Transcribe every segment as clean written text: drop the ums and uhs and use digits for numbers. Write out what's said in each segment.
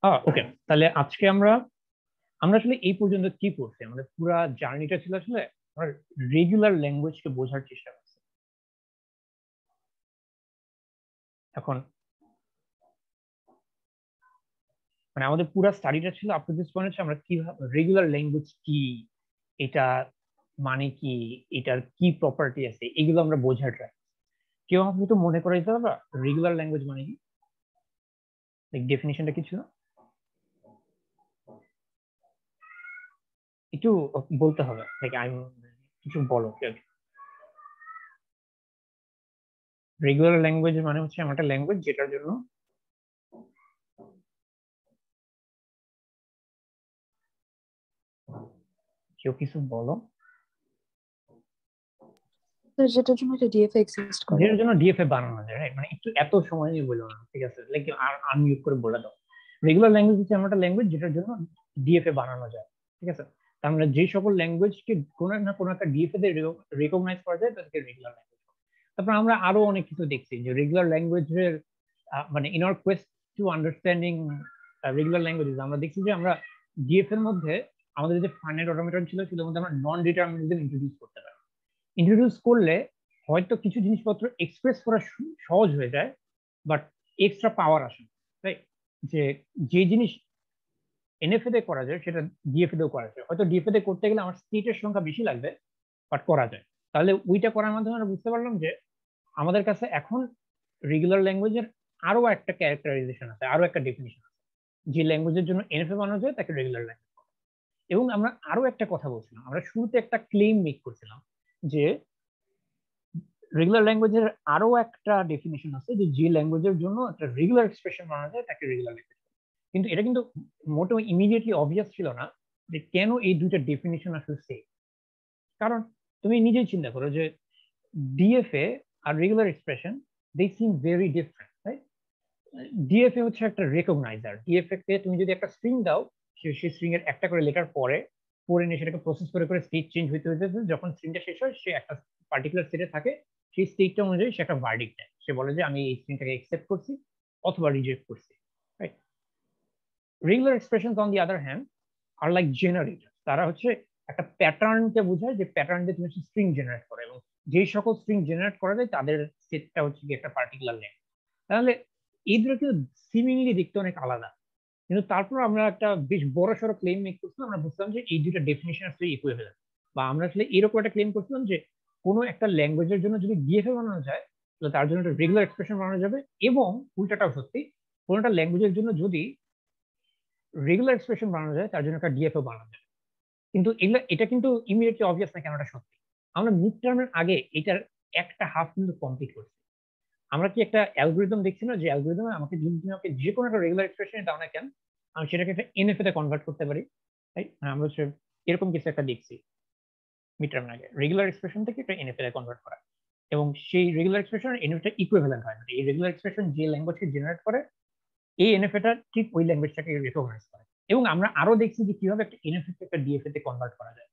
ওকে, তাহলে আজকে আমরা আমরা আসলে এই পর্যন্ত কি করছি, আমাদের পুরো জার্নিটা ছিল আসলে আমরা রেগুলার ল্যাঙ্গুয়েজকে বোঝার চেষ্টা করছি। এখন মানে আমাদের পুরো স্টাডিটা ছিল আপ টু দিস পয়েন্ট হচ্ছে আমরা কিভাবে রেগুলার ল্যাঙ্গুয়েজ কি, এটা মানে কি, এটার কি প্রপার্টি আছে, এগুলো আমরা বোঝার ট্রাই। কেউ আমাকে একটু মনে করে দিতে পারবা রেগুলার ল্যাঙ্গুয়েজ মানে কি, ডেফিনিশনটা কি ছিল? একটু বলতে হবে, আমি কিছু বলো কেউ। রেগুলার ল্যাঙ্গুয়েজ মানে হচ্ছে আমার একটা ল্যাঙ্গুয়েজ যেটার জন্য কেউ কিছু বলো। স্যার যেটার জন্য একটা ডিএফএ এক্সিস্ট করে। যেটার জন্য ডিএফএ বানানো যায়, right? মানে একটু এত সময় নিয়ে বললো না, ঠিক আছে, লাইক আর আনমিউট করে বলে দাও। রেগুলার ল্যাঙ্গুয়েজ হচ্ছে এমন একটা ল্যাঙ্গুয়েজ যেটার জন্য ডিএফএ বানানো যায়, ঠিক আছে। তার মানে যে সকল ল্যাঙ্গুয়েজকে কোনো না কোনো একটা ডিএফএ তে রেকগনাইজ করা যায় তাদেরকে রেগুলার ল্যাঙ্গুয়েজ। তারপর আমরা আরো অনেক কিছু দেখছি যে রেগুলার ল্যাঙ্গুয়েজের মানে in our quest to understanding regular languages আমরা দেখছি যে আমরা ডিএফ এর মধ্যে আমাদের যে ফাইনাইট অটোমেটন ছিল সেটার মধ্যে আমরা নন ডিটারমিনিজম ইন্ট্রোডিউস করতে পারি। ইন্ট্রোডিউস করলে হয়তো কিছু জিনিসপত্র এক্সপ্রেস করা সহজ হয়ে যায়, বাট এক্সট্রা পাওয়ার আসে, তাই যে যে জিনিস এনএফএ তে করা যায় সেটা ডিএফএ তেও করা যায়। হয়তো ডিএফএ তে করতে গেলে আমার স্টেটের সংখ্যা বেশি লাগবে, বাট করা যায়। তাহলে ওইটা করার মাধ্যমে আমরা বুঝতে পারলাম যে আমাদের কাছে এখন রেগুলার ল্যাঙ্গুয়েজের আরো একটা ক্যারেক্টারাইজেশন আছে, আরো একটা ডেফিনিশন আছে। যে ল্যাঙ্গুয়েজের জন্য এনএফএ বানানো যায় তাকে রেগুলার ল্যাঙ্গুয়েজ। এবং আমরা আরো একটা কথা বলছিলাম, আমরা শুরুতে একটা ক্লেম মেক করছিলাম যে রেগুলার ল্যাঙ্গুয়েজের আরো একটা ডেফিনিশন আছে, যে যে ল্যাঙ্গুয়েজের জন্য একটা রেগুলার এক্সপ্রেশন বানানো যায় তাকে রেগুলার ল্যাঙ্গুয়েজ। কিন্তু এটা কিন্তু মোটেও ইমিডিয়েটলি অবভিয়াস ছিল না যে কেন এই দুইটা ডেফিনিশন আসলে সেম। কারণ তুমি নিজেই চিন্তা করো যে ডিএফএ আর regular expression they seem very different, right? DFA হচ্ছে একটা রেকগনাইজার। ডিএফএ কে তুমি যদি একটা স্ট্রিং দাও, সেই স্ট্রিং এর একটা করে লেটার পরে পরে নিয়ে সেটাকে প্রসেস করে করে স্টেট চেঞ্জ হইতে হইতে যখন স্ট্রিংটা শেষ হয় সে একটা পার্টিকুলার স্টেটে থাকে। সেই স্টেটটা অনুযায়ী সে একটা ভার্ডিক্ট দেয়, সে বলে যে আমি এই স্ট্রিংটাকে অ্যাকসেপ্ট করছি অথবা রিজেক্ট করছি, right? Regular expressions on the other hand are like generator. তারা হচ্ছে একটা প্যাটার্নকে বোঝায়, যে প্যাটার্ন দিয়ে তুমি স্ট্রিং জেনারেট করো, এবং যেই সকল স্ট্রিং জেনারেট করা যায় তাদের সেটটা হচ্ছে কি একটা পার্টিকুলার লেন্থ। তাহলে এই দুটো কিন্তু সিমিংলি দেখতে অনেক আলাদা, কিন্তু তারপর আমরা একটা বেশ বড় সড়ো ক্লেম মেক করছিলাম। আমরা বুঝলাম যে এই দুইটা ডেফিনেশন আসলে ইকুইভ্যালেন্ট, বা আমরা আসলে এরকম একটা ক্লেম করছিলাম যে কোনো একটা ল্যাঙ্গুয়েজের জন্য যদি ডিএফএ বানানো যায় তাহলে তার জন্য একটা রেগুলার এক্সপ্রেশন বানানো যাবে। এবং উল্টাটাও সত্যি, কোনো একটা ল্যাঙ্গুয়েজের জন্য যদি রেগুলার এক্সপ্রেশন বানানো যায় তার জন্য একটা ডিএফএ বানানো যায়। কিন্তু এগুলো এটা কিন্তু ইমিডিয়েটলি অবভিয়াস না কেন এটা সত্যি। আমরা মিড টার্মের আগে এটার একটা হাফ কিন্তু কমপ্লিট করছি। আমরা কি একটা অ্যালগোরিদম দেখছি না, যে অ্যালগোরিদমে আমাকে যদি তুমি আমাকে যে কোনো একটা রেগুলার এক্সপ্রেশন দাও না কেন, আমি সেটাকে একটা এনএফএ তে কনভার্ট করতে পারি, তাই আমরা হচ্ছে এরকম কিছু একটা দেখছি মিড টার্মের আগে, রেগুলার এক্সপ্রেশন থেকে একটা এনএফএ তে কনভার্ট করা। এবং সেই রেগুলার এক্সপ্রেশন এনএফএ টা ইকুইভ্যালেন্ট হয়, মানে এই রেগুলার এক্সপ্রেশন যে ল্যাঙ্গুয়েজকে জেনারেট করে এই এনএফএ টা ঠিক ওই ল্যাঙ্গুয়েজটাকে রিকগনাইজ করে। এবং আমরা আরো দেখছি যে কিভাবে একটা এনএফএ কে একটা ডিএফএ তে কনভার্ট করা যায়,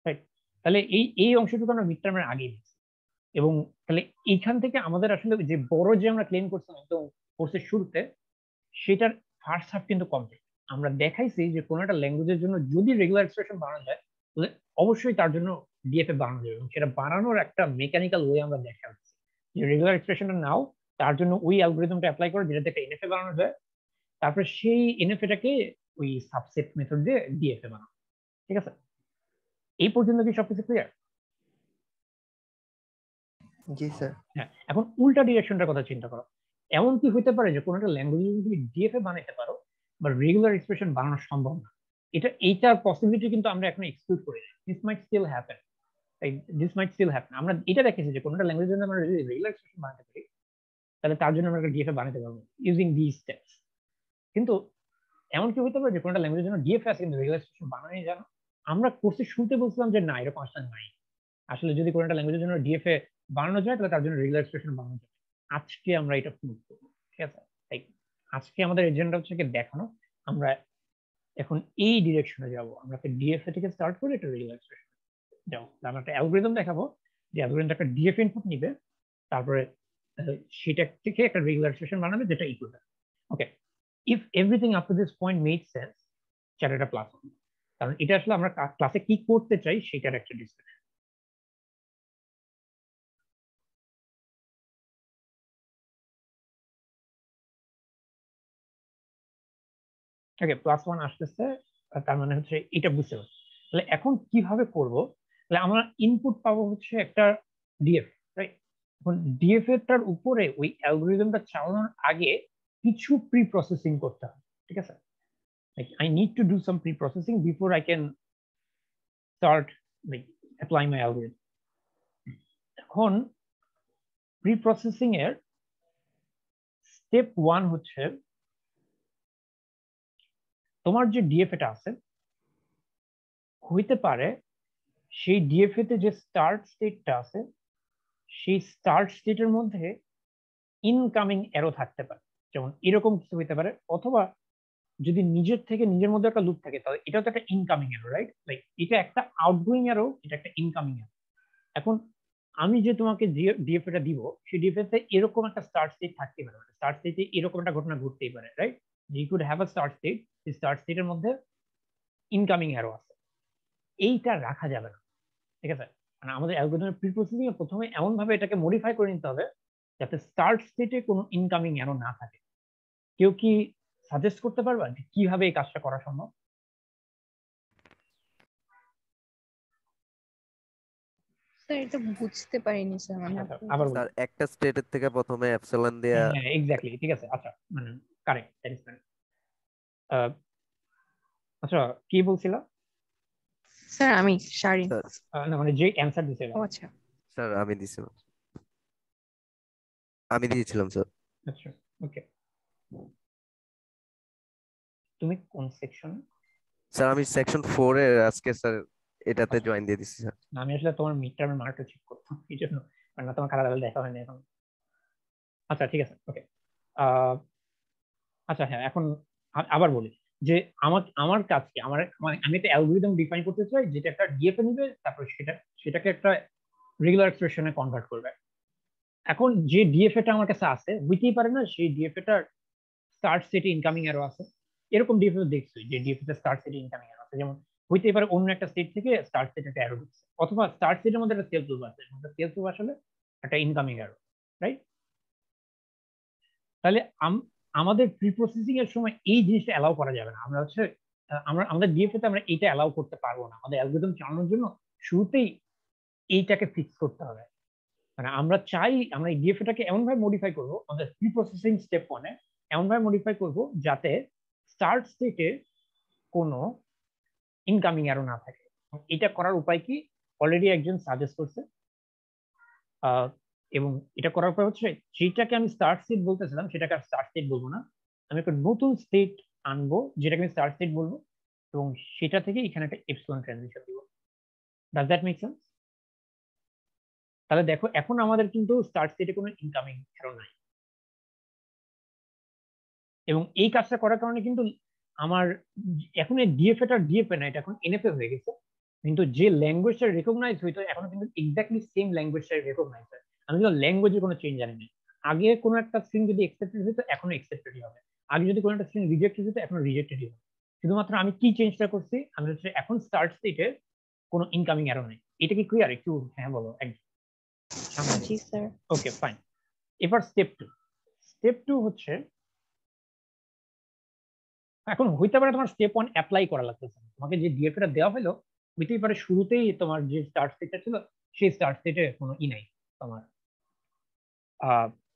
রাইট? তাহলে এই এই অংশটুকু আমরা মিড টার্মের আগেই দেখছি। এবং তাহলে এইখান থেকে আমাদের আসলে যে বড় যে আমরা ক্লেম করছিলাম একদম কোর্সের শুরুতে, সেটার ফার্স্ট হাফ কিন্তু কমপ্লিট। আমরা দেখাইছি যে কোনো একটা ল্যাঙ্গুয়েজের জন্য যদি রেগুলার এক্সপ্রেশন বানানো যায় তাহলে অবশ্যই তার জন্য ডিএফএ বানানো যাবে, এবং সেটা বানানোর একটা মেকানিক্যাল ওয়ে আমরা দেখাচ্ছি। যে রেগুলার এক্সপ্রেশনটা নাও, তার জন্য ওই অ্যালগোরিদমটা অ্যাপ্লাই করো যেটাতে একটা এনএফএ বানানো যায়, তারপরে সেই এনএফএ টাকে ওই সাবসেট মেথড দিয়ে ডিএফএ বানাও। ঠিক আছে, এই পর্যন্ত কি সবকিছু ক্লিয়ার? জি স্যার। হ্যাঁ, এখন উল্টা ডিরেকশনটার কথা চিন্তা করো। এমন কি হতে পারে যে কোনো একটা ল্যাঙ্গুয়েজ যদি তুমি ডিএফএ বানাইতে পারো বা রেগুলার এক্সপ্রেশন বানানো সম্ভব না? এইটার পসিবিলিটি কিন্তু আমরা এখন এক্সক্লুড করি। This might still happen, this might still happen. আমরা এটা দেখেছি যে কোনো একটা ল্যাঙ্গুয়েজের জন্য আমরা যদি রেগুলার এক্সপ্রেশন বানাতে পারি তাহলে তার জন্য আমরা একটা ডিএফএ বানাতে পারবো ইউজিং দিস স্টেপস। কিন্তু এমন কি হতে পারে যে কোনো একটা ল্যাঙ্গুয়েজের জন্য ডিএফএ আছে কিন্তু রেগুলার এক্সপ্রেশন বানানো জানো? আমরা কোর্সে শুনতে বলছিলাম যে না, এরকম আসলে নাই। আসলে যদি কোনো একটা ল্যাঙ্গুয়েজের জন্য ডিএফএ বানানো যায় তাহলে তার জন্য রেগুলার এক্সপ্রেশন বানানো যায়। আজকে আমরা এটা প্রুভ করবো, ঠিক আছে? তাই আজকে আমাদের এজেন্ডা হচ্ছে কি দেখানো আমরা এখন এই ডিরেকশনে যাব। আমরা একটা ডিএফএ থেকে স্টার্ট করে একটা রেগুলার এক্সপ্রেশন যাবো। আমরা একটা অ্যালগোরিদম দেখাবো, যে অ্যালগোরিদমটা একটা ডিএফএ ইনপুট নিবে, তারপরে সেটা থেকে একটা রেগুলার এক্সপ্রেশন বানাবে যেটা equal. Okay, if everything up to this point made sense, সেটা একটা প্লাস ওয়ান। কারণ এটা আসলে আমরা ক্লাসে কি করতে চাই সেটার একটা ডিসকাশন। ওকে, প্লাস ওয়ান আসতেছে, তার মানে হচ্ছে এটা বুঝতে পারছি। তাহলে এখন কিভাবে করব? তাহলে আমরা ইনপুট পাবো হচ্ছে একটা ডিএফ, রাইট? এখন ডিএফ এটার উপরে ওই অ্যালগোরিদমটা চালানোর আগে কিছু প্রি প্রসেসিং করতে হবে, ঠিক আছে? Like I need to do some pre processing before I can start like apply my algorithm. এখন প্রি প্রসেসিং এর স্টেপ ওয়ান হচ্ছে তোমার যে ডিএফ এটা আছে, হইতে পারে সেই ডিএফ তে যে স্টার্ট স্টেটটা আছে, সেই স্টার্ট স্টেটের মধ্যে ইনকামিং এরো থাকতে পারে, যেমন এরকম কিছু হইতে পারে। অথবা যদি নিজের থেকে নিজের মধ্যে একটা লুপ থাকে, তাহলে এটা তো একটা ইনকামিং এরো, রাইট? লাইক এটা একটা আউটগোয়িং এরো, এটা একটা ইনকামিং এরো। এখন আমি যে তোমাকে ডিএফ এটা দিব, সেই ডিএফ তে এরকম একটা স্টার্ট স্টেট থাকতে পারে, স্টার্ট স্টেটে এরকম একটা ঘটনা ঘটতেই পারে, right? You could have a start state, এই স্টার্ট স্টেটের মধ্যে ইনকামিং এরো আছে, এইটা রাখা যাবে না, ঠিক আছে? মানে আমাদের অ্যালগরিদমের প্রি প্রসেসিং এ প্রথমে এমন ভাবে এটাকে মডিফাই করে নিতে হবে যাতে স্টার্ট স্টেটে কোনো ইনকামিং এরো না থাকে। কেউ কি সাজেস্ট করতে পারবা যে কিভাবে এই কাজটা করা সম্ভব? স্যার এটা বুঝতে পারিনি স্যার, মানে আচ্ছা, আপনি আবার বলি। স্যার একটা স্টেটের থেকে প্রথমে এপসিলন দেয়া। হ্যাঁ, এক্স্যাক্টলি, ঠিক আছে। আচ্ছা, মানে কারেক্ট, দ্যাট ইজ কারেক্ট। আচ্ছা, কি বলছিলা? স্যার আমি শারিন। স্যার না, মানে যে অ্যান্সার দিছিলাম। ও আচ্ছা। স্যার আমি দিছিলাম, আমি দিয়েছিলাম স্যার। আচ্ছা, ওকে। তুমি কোন সেকশন? স্যার আমি সেকশন 4 এর আজকে স্যার এটাতে আচ্ছা, জয়েন দিয়ে দিছি স্যার। আমি আসলে তোমার মিড টার্মের মার্কটা চেক করতাম এই জন্য, কারণ না তোমার খাতা লেভেল দেখা হয়নি এখন। আচ্ছা, ঠিক আছে, ওকে। আচ্ছা, হ্যাঁ, এখন আবার বলি যে আমার আমার কাজ কি, আমি একটা অ্যালগরিদম ডিফাইন করতে চাই যেটা একটা ডিএফ এ নিবে, তারপর সেটাকে একটা রেগুলার এক্সপ্রেশনে কনভার্ট করবে। এখন যে ডিএফ এটা আমার কাছে আছে, হইতেই পারে না সেই ডিএফ এটার স্টার্ট স্টেটে ইনকামিং এরো আছে। এরকম ডিএফ দেখছি যে ডিএফ তে স্টার্ট স্টেটে ইনকামিং এরো আছে, যেমন হইতেই পারে অন্য একটা স্টেট থেকে স্টার্ট স্টেটে একটা এরো ঢুকছে, অথবা স্টার্ট স্টেটের মধ্যে একটা সেলফ লুপ আছে, সেলফ লুপ আসলে একটা ইনকামিং এরো, রাইট? তাহলে আমাদের প্রি প্রসেসিং এর সময় এই জিনিসটা অ্যালাউ করা যাবে না। আমরা হচ্ছে আমাদের ডিএফএ তে আমরা এইটা অ্যালাউ করতে পারবো না। আমাদের অ্যালগরিদম চালানোর জন্য শুরুতেই এইটাকে ফিক্স করতে হবে। মানে আমরা চাই আমরা এই ডিএফএ টাকে এমন ভাবে মডিফাই করবো, আমাদের প্রি প্রসেসিং স্টেপ ওয়ানে এমন ভাবে মডিফাই করবো যাতে স্টার্ট স্টেটে কোনো ইনকামিং এরো না থাকে। এটা করার উপায় কি অলরেডি একজন সাজেস্ট করছে। এবং এটা করার পর হচ্ছে যেটাকে আমি স্টার্ট স্টেট বলতেছিলাম সেটাকে আর স্টার্ট স্টেট বলবো না, আমি একটা নতুন স্টেট আনবো যেটাকে আমি স্টার্ট স্টেট বলবো, এবং সেটা থেকে এখানে একটা এপসিলন ট্রানজিশন দিব। Does that make sense? তাহলে দেখো এখন আমাদের কিন্তু স্টার্ট স্টেটে কোনো ইনকামিং এরর নাই, এবং এই কাজটা করার কারণে কিন্তু আমার এখন ডিএফএ টা ডিএফএ না, এটা এখন এনএফএ হয়ে গেছে, কিন্তু যে ল্যাঙ্গুয়েজটা রেকগনাইজ হইতো এখন কিন্তু এক্স্যাক্টলি সেম ল্যাঙ্গুয়েজটা রেকগনাইজ হয়। আমি কিন্তু ল্যাঙ্গুয়েজের কোনো চেঞ্জ আনি নাই। আগে কোনো একটা স্ট্রিং যদি একসেপ্টেড হতো এখনো একসেপ্টেডই হবে, আগে যদি কোনো একটা স্ট্রিং রিজেক্টেড হতো এখনো রিজেক্টেডই হবে। শুধুমাত্র আমি কি চেঞ্জটা করছি, আমি হচ্ছে এখন স্টার্ট স্টেটে কোনো ইনকামিং এরর নেই। এটা কি ক্লিয়ার? একটু হ্যাঁ বলো একদম সামনে। জি স্যার। ওকে, ফাইন। এবার স্টেপ টু। স্টেপ টু হচ্ছে এখন হইতে পারে তোমার স্টেপ ওয়ান অ্যাপ্লাই করা লাগতেছে না। তোমাকে যে ডিএফ টা দেওয়া হলো, হইতেই পারে শুরুতেই তোমার যে স্টার্ট স্টেটটা ছিল সেই স্টার্ট স্টেটে কোনো নাই, তোমার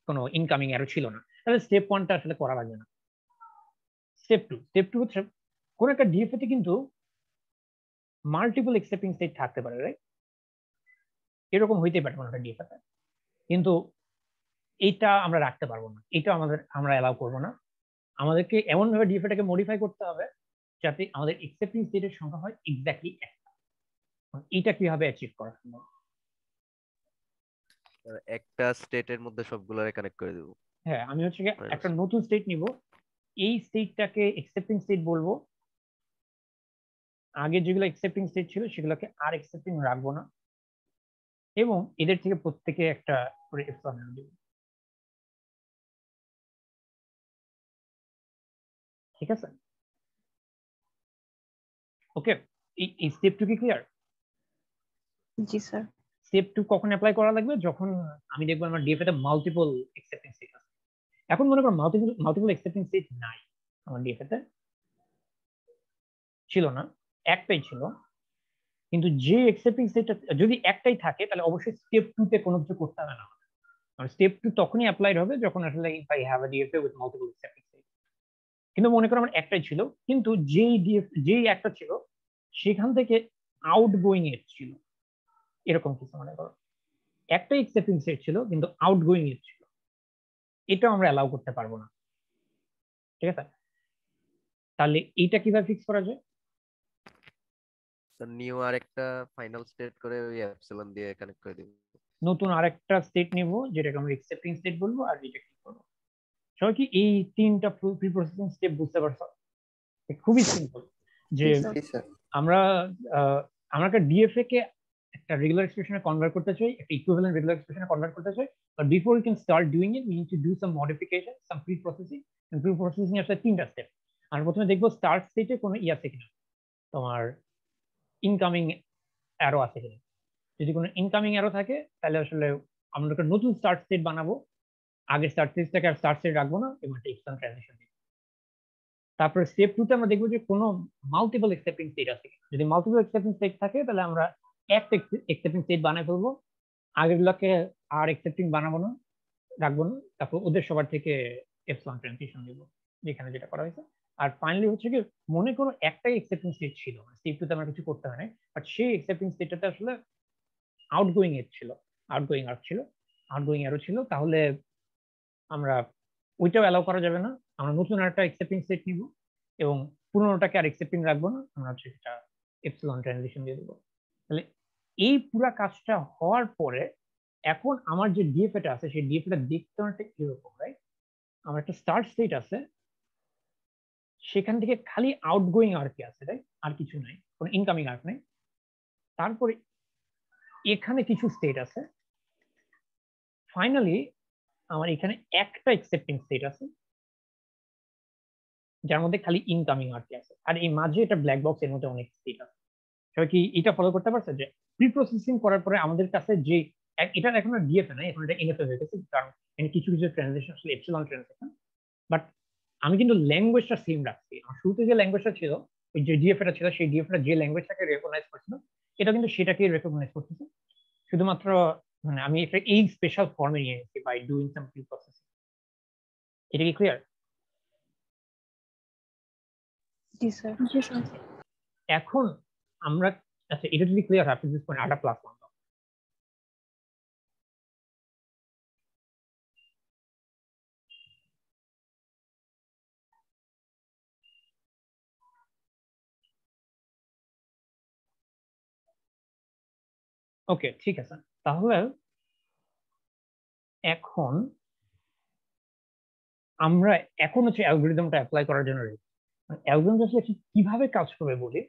কোনো ইনকামিং এরো ছিল না, তাহলে স্টেপ ওয়ানটা আসলে করা লাগবে না। স্টেপ টু হচ্ছে কোন একটা ডিএফএ তে কিন্তু মাল্টিপল এক্সেপ্টিং স্টেট থাকতে পারে, রাইট? এরকম হইতে পারে কোনো একটা ডিএফএ তে, কিন্তু এইটা আমরা রাখতে পারবো না, এটা আমরা অ্যালাউ করবো না। আমাদেরকে এমন ভাবে ডিএফএ টাকে মডিফাই করতে হবে যাতে আমাদের এক্সেপ্টিং স্টেটের সংখ্যা হয় এক্স্যাক্টলি একটা। এটা কিভাবে অ্যাচিভ করা সম্ভব? একটা স্টেটের মধ্যে সবগুলোরে কানেক্ট করে দেবো। হ্যাঁ, আমি হচ্ছে একটা নতুন স্টেট নিব, এই স্টেটটাকে এক্সেপ্টিং স্টেট বলবো, আগে যেগুলো এক্সেপ্টিং স্টেট ছিল সেগুলোকে আর এক্সেপ্টিং রাখবো না, এবং এদের থেকে প্রত্যেকে একটা করে এপসিলন দিব। ঠিক আছে? ওকে, এই স্টেপ 2 কি ক্লিয়ার? জি স্যার। স্টেপ 2 কখন অ্যাপ্লাই করা লাগবে? যখন আমি দেখবো আমার ডিএফএ তে মাল্টিপল অ্যাকসেপ্টিং স্টেট আছে। এখন মনে করো মাল্টিপল অ্যাকসেপ্টিং স্টেট নাই আমার ডিএফএ তে, ছিল না, একটাই ছিল। কিন্তু যে অ্যাকসেপ্টিং স্টেটটা যদি একটাই থাকে তাহলে অবশ্যই স্টেপ 2 তে কোনো কিছু করতে হবে না। কারণ স্টেপ 2 তখনই অ্যাপ্লাইড হবে যখন আসলে if I have a DFA with multiple accepting state. কিন্তু মনে করো আমার একটাই ছিল, কিন্তু যেই একটা ছিল সেখান থেকে আউটগোয়িং এর ছিল, এরকম কিছু মনে করো একটাই অ্যাকসেপ্টিং স্টেট ছিল কিন্তু আউটগোয়িং এর ছিল, এটা আমরা অ্যালাউ করতে পারবো না। ঠিক আছে, তাহলে এইটা কিভাবে ফিক্স করা যায়? নিউ আরেকটা ফাইনাল স্টেট করে ওই এপসিলন দিয়ে কানেক্ট করে দিব। নতুন আরেকটা স্টেট নিব যেটাকে আমরা অ্যাকসেপ্টিং স্টেট বলবো, আর এটা কি করবো। সবাই কি এই তিনটা প্রি প্রসেসিং স্টেপ বুঝতে পারছো? খুবই সিম্পল যে জি স্যার। আমরা আমরা একটা ডিএফএ কে একটা রেগুলার এক্সপ্রেশনে কনভার্ট করতে চাই, একটা ইকুইভ্যালেন্ট রেগুলার এক্সপ্রেশনে কনভার্ট করতে চাই, but before we can start doing it we need to do some modification, some pre processing. Pre processing এর সাথে তিনটা স্টেপ। আমরা প্রথমে দেখবো স্টার্ট স্টেটে কোনো আছে কিনা, তোমার ইনকামিং অ্যারো আছে কিনা। যদি কোনো ইনকামিং অ্যারো থাকে তাহলে আসলে আমরা একটা নতুন স্টার্ট স্টেট বানাবো, আগে স্টার্ট স্টেটটাকে আর স্টার্ট স্টেট রাখবো না এবং একটা এক্সটার্নাল ট্রানজিশন দিব। তারপরে স্টেপ 2 তে আমরা দেখবো যে কোনো মাল্টিপল অ্যাকসেপ্টিং স্টেট আছে কিনা। যদি মাল্টিপল অ্যাকসেপ্টিং স্টেট থাকে তাহলে আমরা একটা অ্যাকসেপ্টিং স্টেট বানাই ফেলবো, আগেরগুলোকে আর অ্যাকসেপ্টিং বানাবো না, রাখবো না। তারপর ওদের সবার থেকে এপসিলন ট্রানজিশন দিব, যেখানে যেটা করা হয়েছে। আর ফাইনালি হচ্ছে কি, মনে করো একটাই অ্যাকসেপ্টিং স্টেট ছিল, স্টেপ 2 তে আমরা কিছু করতে হয় না, বাট সেই অ্যাকসেপ্টিং স্টেটটাতে আসলে আউটগোয়িং এর ছিল, আউটগোয়িং আর ছিল, আউটগোয়িং এরও ছিল, তাহলে আমরা ওইটাও অ্যালাউ করা যাবে না। আমরা নতুন একটা অ্যাকসেপ্টিং স্টেট নিব এবং পুরোনোটাকে আর অ্যাকসেপ্টিং রাখবো না, আমরা হচ্ছে সেটা এপসিলন ট্রানজিশন দিয়ে দেবো। তাহলে এই পুরা কাজটা হওয়ার পরে এখন আমার যে ডিএফএটা আছে সেই ডিএফএটা দেখতে অনেকটা এরকম, রাইট? আমার একটা স্টার্ট স্টেট আছে, সেখান থেকে খালি আউটগোয়িং আর্ক আছে, রাইট? আর কিছু নাই, কোনো ইনকামিং আর্ক নাই। তারপরে এখানে কিছু স্টেট আছে, ফাইনালি আমার এখানে একটা অ্যাকসেপ্টিং স্টেট আছে যার মধ্যে খালি ইনকামিং আর্ক আছে, আর এই মাঝে এটা ব্ল্যাক বক্স, এর মধ্যে অনেক স্টেট আছে। সবাই কি এটা ফলো করতে পারছে যে প্রি প্রসেসিং করার পরে আমাদের কাছে যে এটা এখন আর ডিএফএ নাই, এখন এটা এনএফএ হয়ে গেছে, কারণ এখানে কিছু কিছু ট্রানজেকশন আসলে এপসিলন ট্রানজেকশন। বাট আমি কিন্তু ল্যাঙ্গুয়েজটা সেম রাখছি। আমার শুরুতে যে ল্যাঙ্গুয়েজটা ছিল, ওই যে ডিএফএটা ছিল, সেই ডিএফএটা যে ল্যাঙ্গুয়েজটাকে রেকগনাইজ করছিল এটা কিন্তু সেটাকেই রেকগনাইজ করতেছে। শুধুমাত্র মানে আমি এটা এই স্পেশাল ফর্মে নিয়ে নিয়েছি by doing some preprocessing. এটা কি ক্লিয়ার? জি স্যার। এখন আমরা, আচ্ছা এটা যদি ক্লিয়ার হয় আপনি দিস পয়েন্ট আটা প্লাস 1। ওকে ঠিক আছে, তাহলে এখন আমরা এখন হচ্ছে অ্যালগরিদমটা অ্যাপ্লাই করার জন্য রেডি। অ্যালগরিদম আসলে কিভাবে কাজ করবে বলি।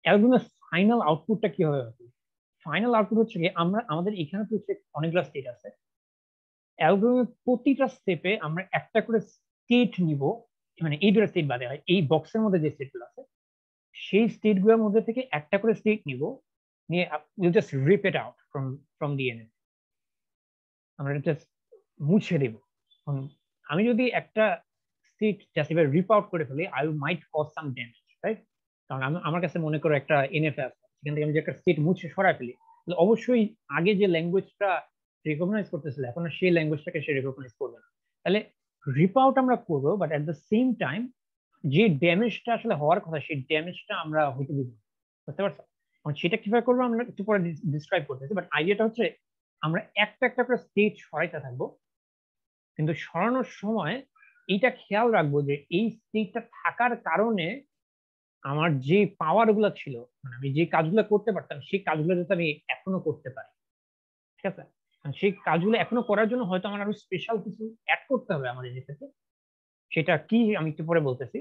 অ্যালগরিদমের ফাইনাল আউটপুটটা কি হবে? ফাইনাল আউটপুট হচ্ছে কি, আমরা আমাদের এখানে তো হচ্ছে অনেকগুলো স্টেট আছে, অ্যালগরিদমের প্রতিটা স্টেপে আমরা একটা করে স্টেট নিব, মানে এই দুটো স্টেট বাদে হয়, এই বক্সের মধ্যে যে স্টেটগুলো আছে সেই স্টেটগুলোর মধ্যে থেকে একটা করে স্টেট নিব, নিয়ে will just rip it out from the NF. আমরা জাস্ট মুছে দেব। আমি যদি একটা স্টেট জাস্ট এবার রিপ আউট করে ফেলি, I might cause some damage, right? কারণ আমার কাছে মনে করো একটা এনএফএ আছে, সেখান থেকে আমি যে একটা স্টেট মুছে সরাই ফেলি, তাহলে অবশ্যই আগে যে ল্যাঙ্গুয়েজটা রিকগনাইজ করতেছিল এখন সেই ল্যাঙ্গুয়েজটাকে সে রিকগনাইজ করবে না। তাহলে রিপ আউট আমরা করবো, but at the same time যে ড্যামেজটা আসলে হওয়ার কথা সেই ড্যামেজটা আমরা হইতে দিব, বুঝতে পারছো? সেটা কিভাবে করবো আমরা একটু পরে ডিসক্রাইব করতেছি, বাট আইডিয়াটা হচ্ছে আমরা একটা একটা করে স্টেজ সরাইতে থাকবো, কিন্তু সরানোর সময় এইটা খেয়াল রাখবো যে এই স্টেজটা থাকার কারণে আমার যে পাওয়ার গুলো ছিল, মানে আমি যে কাজগুলো করতে পারতাম সেই কাজগুলো যাতে আমি এখনো করতে পারি। ঠিক আছে, সেই কাজগুলো এখনো করার জন্য হয়তো আমার আরো স্পেশাল কিছু অ্যাড করতে হবে আমাদের ক্ষেত্রে, সেটা কি আমি একটু পরে বলতেছি।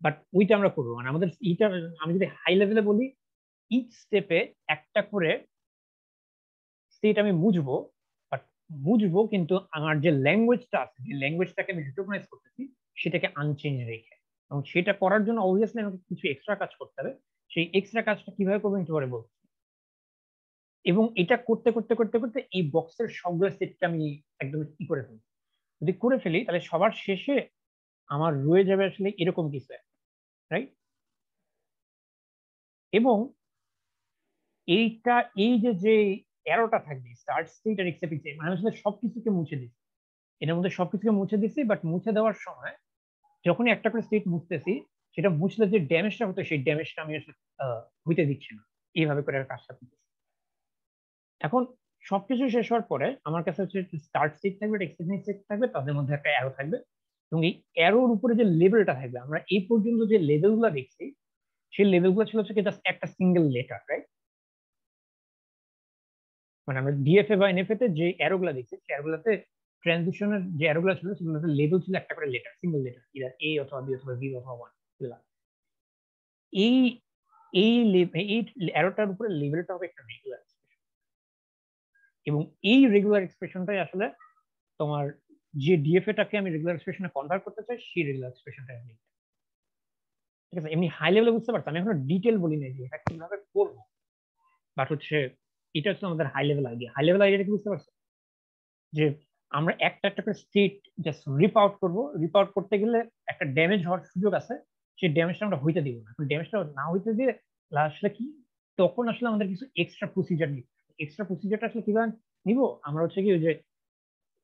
বাট ওইটা আমরা করবো, মানে আমাদের এইটা আমি যদি হাই লেভেলে বলি, ইচ স্টেপে একটা করে স্টেট আমি বুঝবো, বাট বুঝবো কিন্তু আমার যে ল্যাঙ্গুয়েজটা আছে, যে ল্যাঙ্গুয়েজটাকে আমি রিকগনাইজ করতেছি সেটাকে আনচেঞ্জ রেখে, এবং সেটা করার জন্য অবভিয়াসলি আমাকে কিছু এক্সট্রা কাজ করতে হবে। সেই এক্সট্রা কাজটা কিভাবে করবো একটু পরে বলবো। এবং এটা করতে করতে করতে করতে এই বক্সের সবগুলো সেটকে আমি একদম ই করে ফেলি। যদি করে ফেলি তাহলে সবার শেষে আমার রয়ে যাবে আসলে এরকম কিছু, রাইট? এবং এইটা, এই যে যে অ্যারোটা থাকবে স্টার্ট স্টেট আর এক্সেপ্ট স্টেট, মানে আসলে সবকিছুকে মুছে দিচ্ছি, এটার মধ্যে সবকিছুকে মুছে দিচ্ছি, বাট মুছে দেওয়ার সময় যখনই একটা করে স্টেট মুছতেছি, সেটা মুছলে যে ড্যামেজটা হতো সেই ড্যামেজটা আমি আসলে হইতে দিচ্ছি না, এইভাবে করে কাজটা করতেছি। এখন সবকিছু শেষ হওয়ার পরে আমার কাছে হচ্ছে স্টার্ট স্টেট থাকবে, এক্সেপ্ট স্টেট থাকবে, তাদের মধ্যে একটা অ্যারো থাকবে, এবং এই অ্যারোর উপরে যে লেভেলটা থাকবে, আমরা এই পর্যন্ত যে লেভেলগুলো দেখছি সেই লেভেলগুলো ছিল হচ্ছে জাস্ট একটা সিঙ্গেল লেটার, রাইট? মানে আমরা ডিএফএ বা এনএফএ তে যে অ্যারোগুলো দেখছি সেই অ্যারোগুলোতে ট্রানজিশনের যে অ্যারোগুলো ছিল সেগুলোতে লেভেল ছিল একটা করে লেটার, সিঙ্গেল লেটার, ইদার এ অথবা বি অথবা ভি অথবা ওয়ান। এই এই এই অ্যারোটার উপরে লেভেলটা হবে একটা রেগুলার এক্সপ্রেশন, এবং এই রেগুলার এক্সপ্রেশনটাই আসলে তোমার যে ডিএফএ টাকে আমি রেগুলার এক্সপ্রেশনে কনভার্ট করতে চাই সেই রেগুলার এক্সপ্রেশনটা আমি, ঠিক আছে? এমনি হাই লেভেলে বুঝতে পারতাম, আমি এখনো ডিটেল বলি নাই যে এটা কিভাবে করবো, বাট হচ্ছে এটা হচ্ছে আমাদের high level idea. High level আইডিয়াটা কি বুঝতে পারছো? যে আমরা একটা একটা করে স্টেট জাস্ট রিপ আউট করবো, রিপ আউট করতে গেলে একটা ড্যামেজ হওয়ার সুযোগ আছে, সেই ড্যামেজটা আমরা হইতে দিব না। এখন ড্যামেজটা না হইতে দিয়ে আসলে কি, তখন আসলে আমাদের কিছু এক্সট্রা প্রসিজার নিতে, এক্সট্রা প্রসিজারটা আসলে কিভাবে নিব, আমরা হচ্ছে কি ওই যে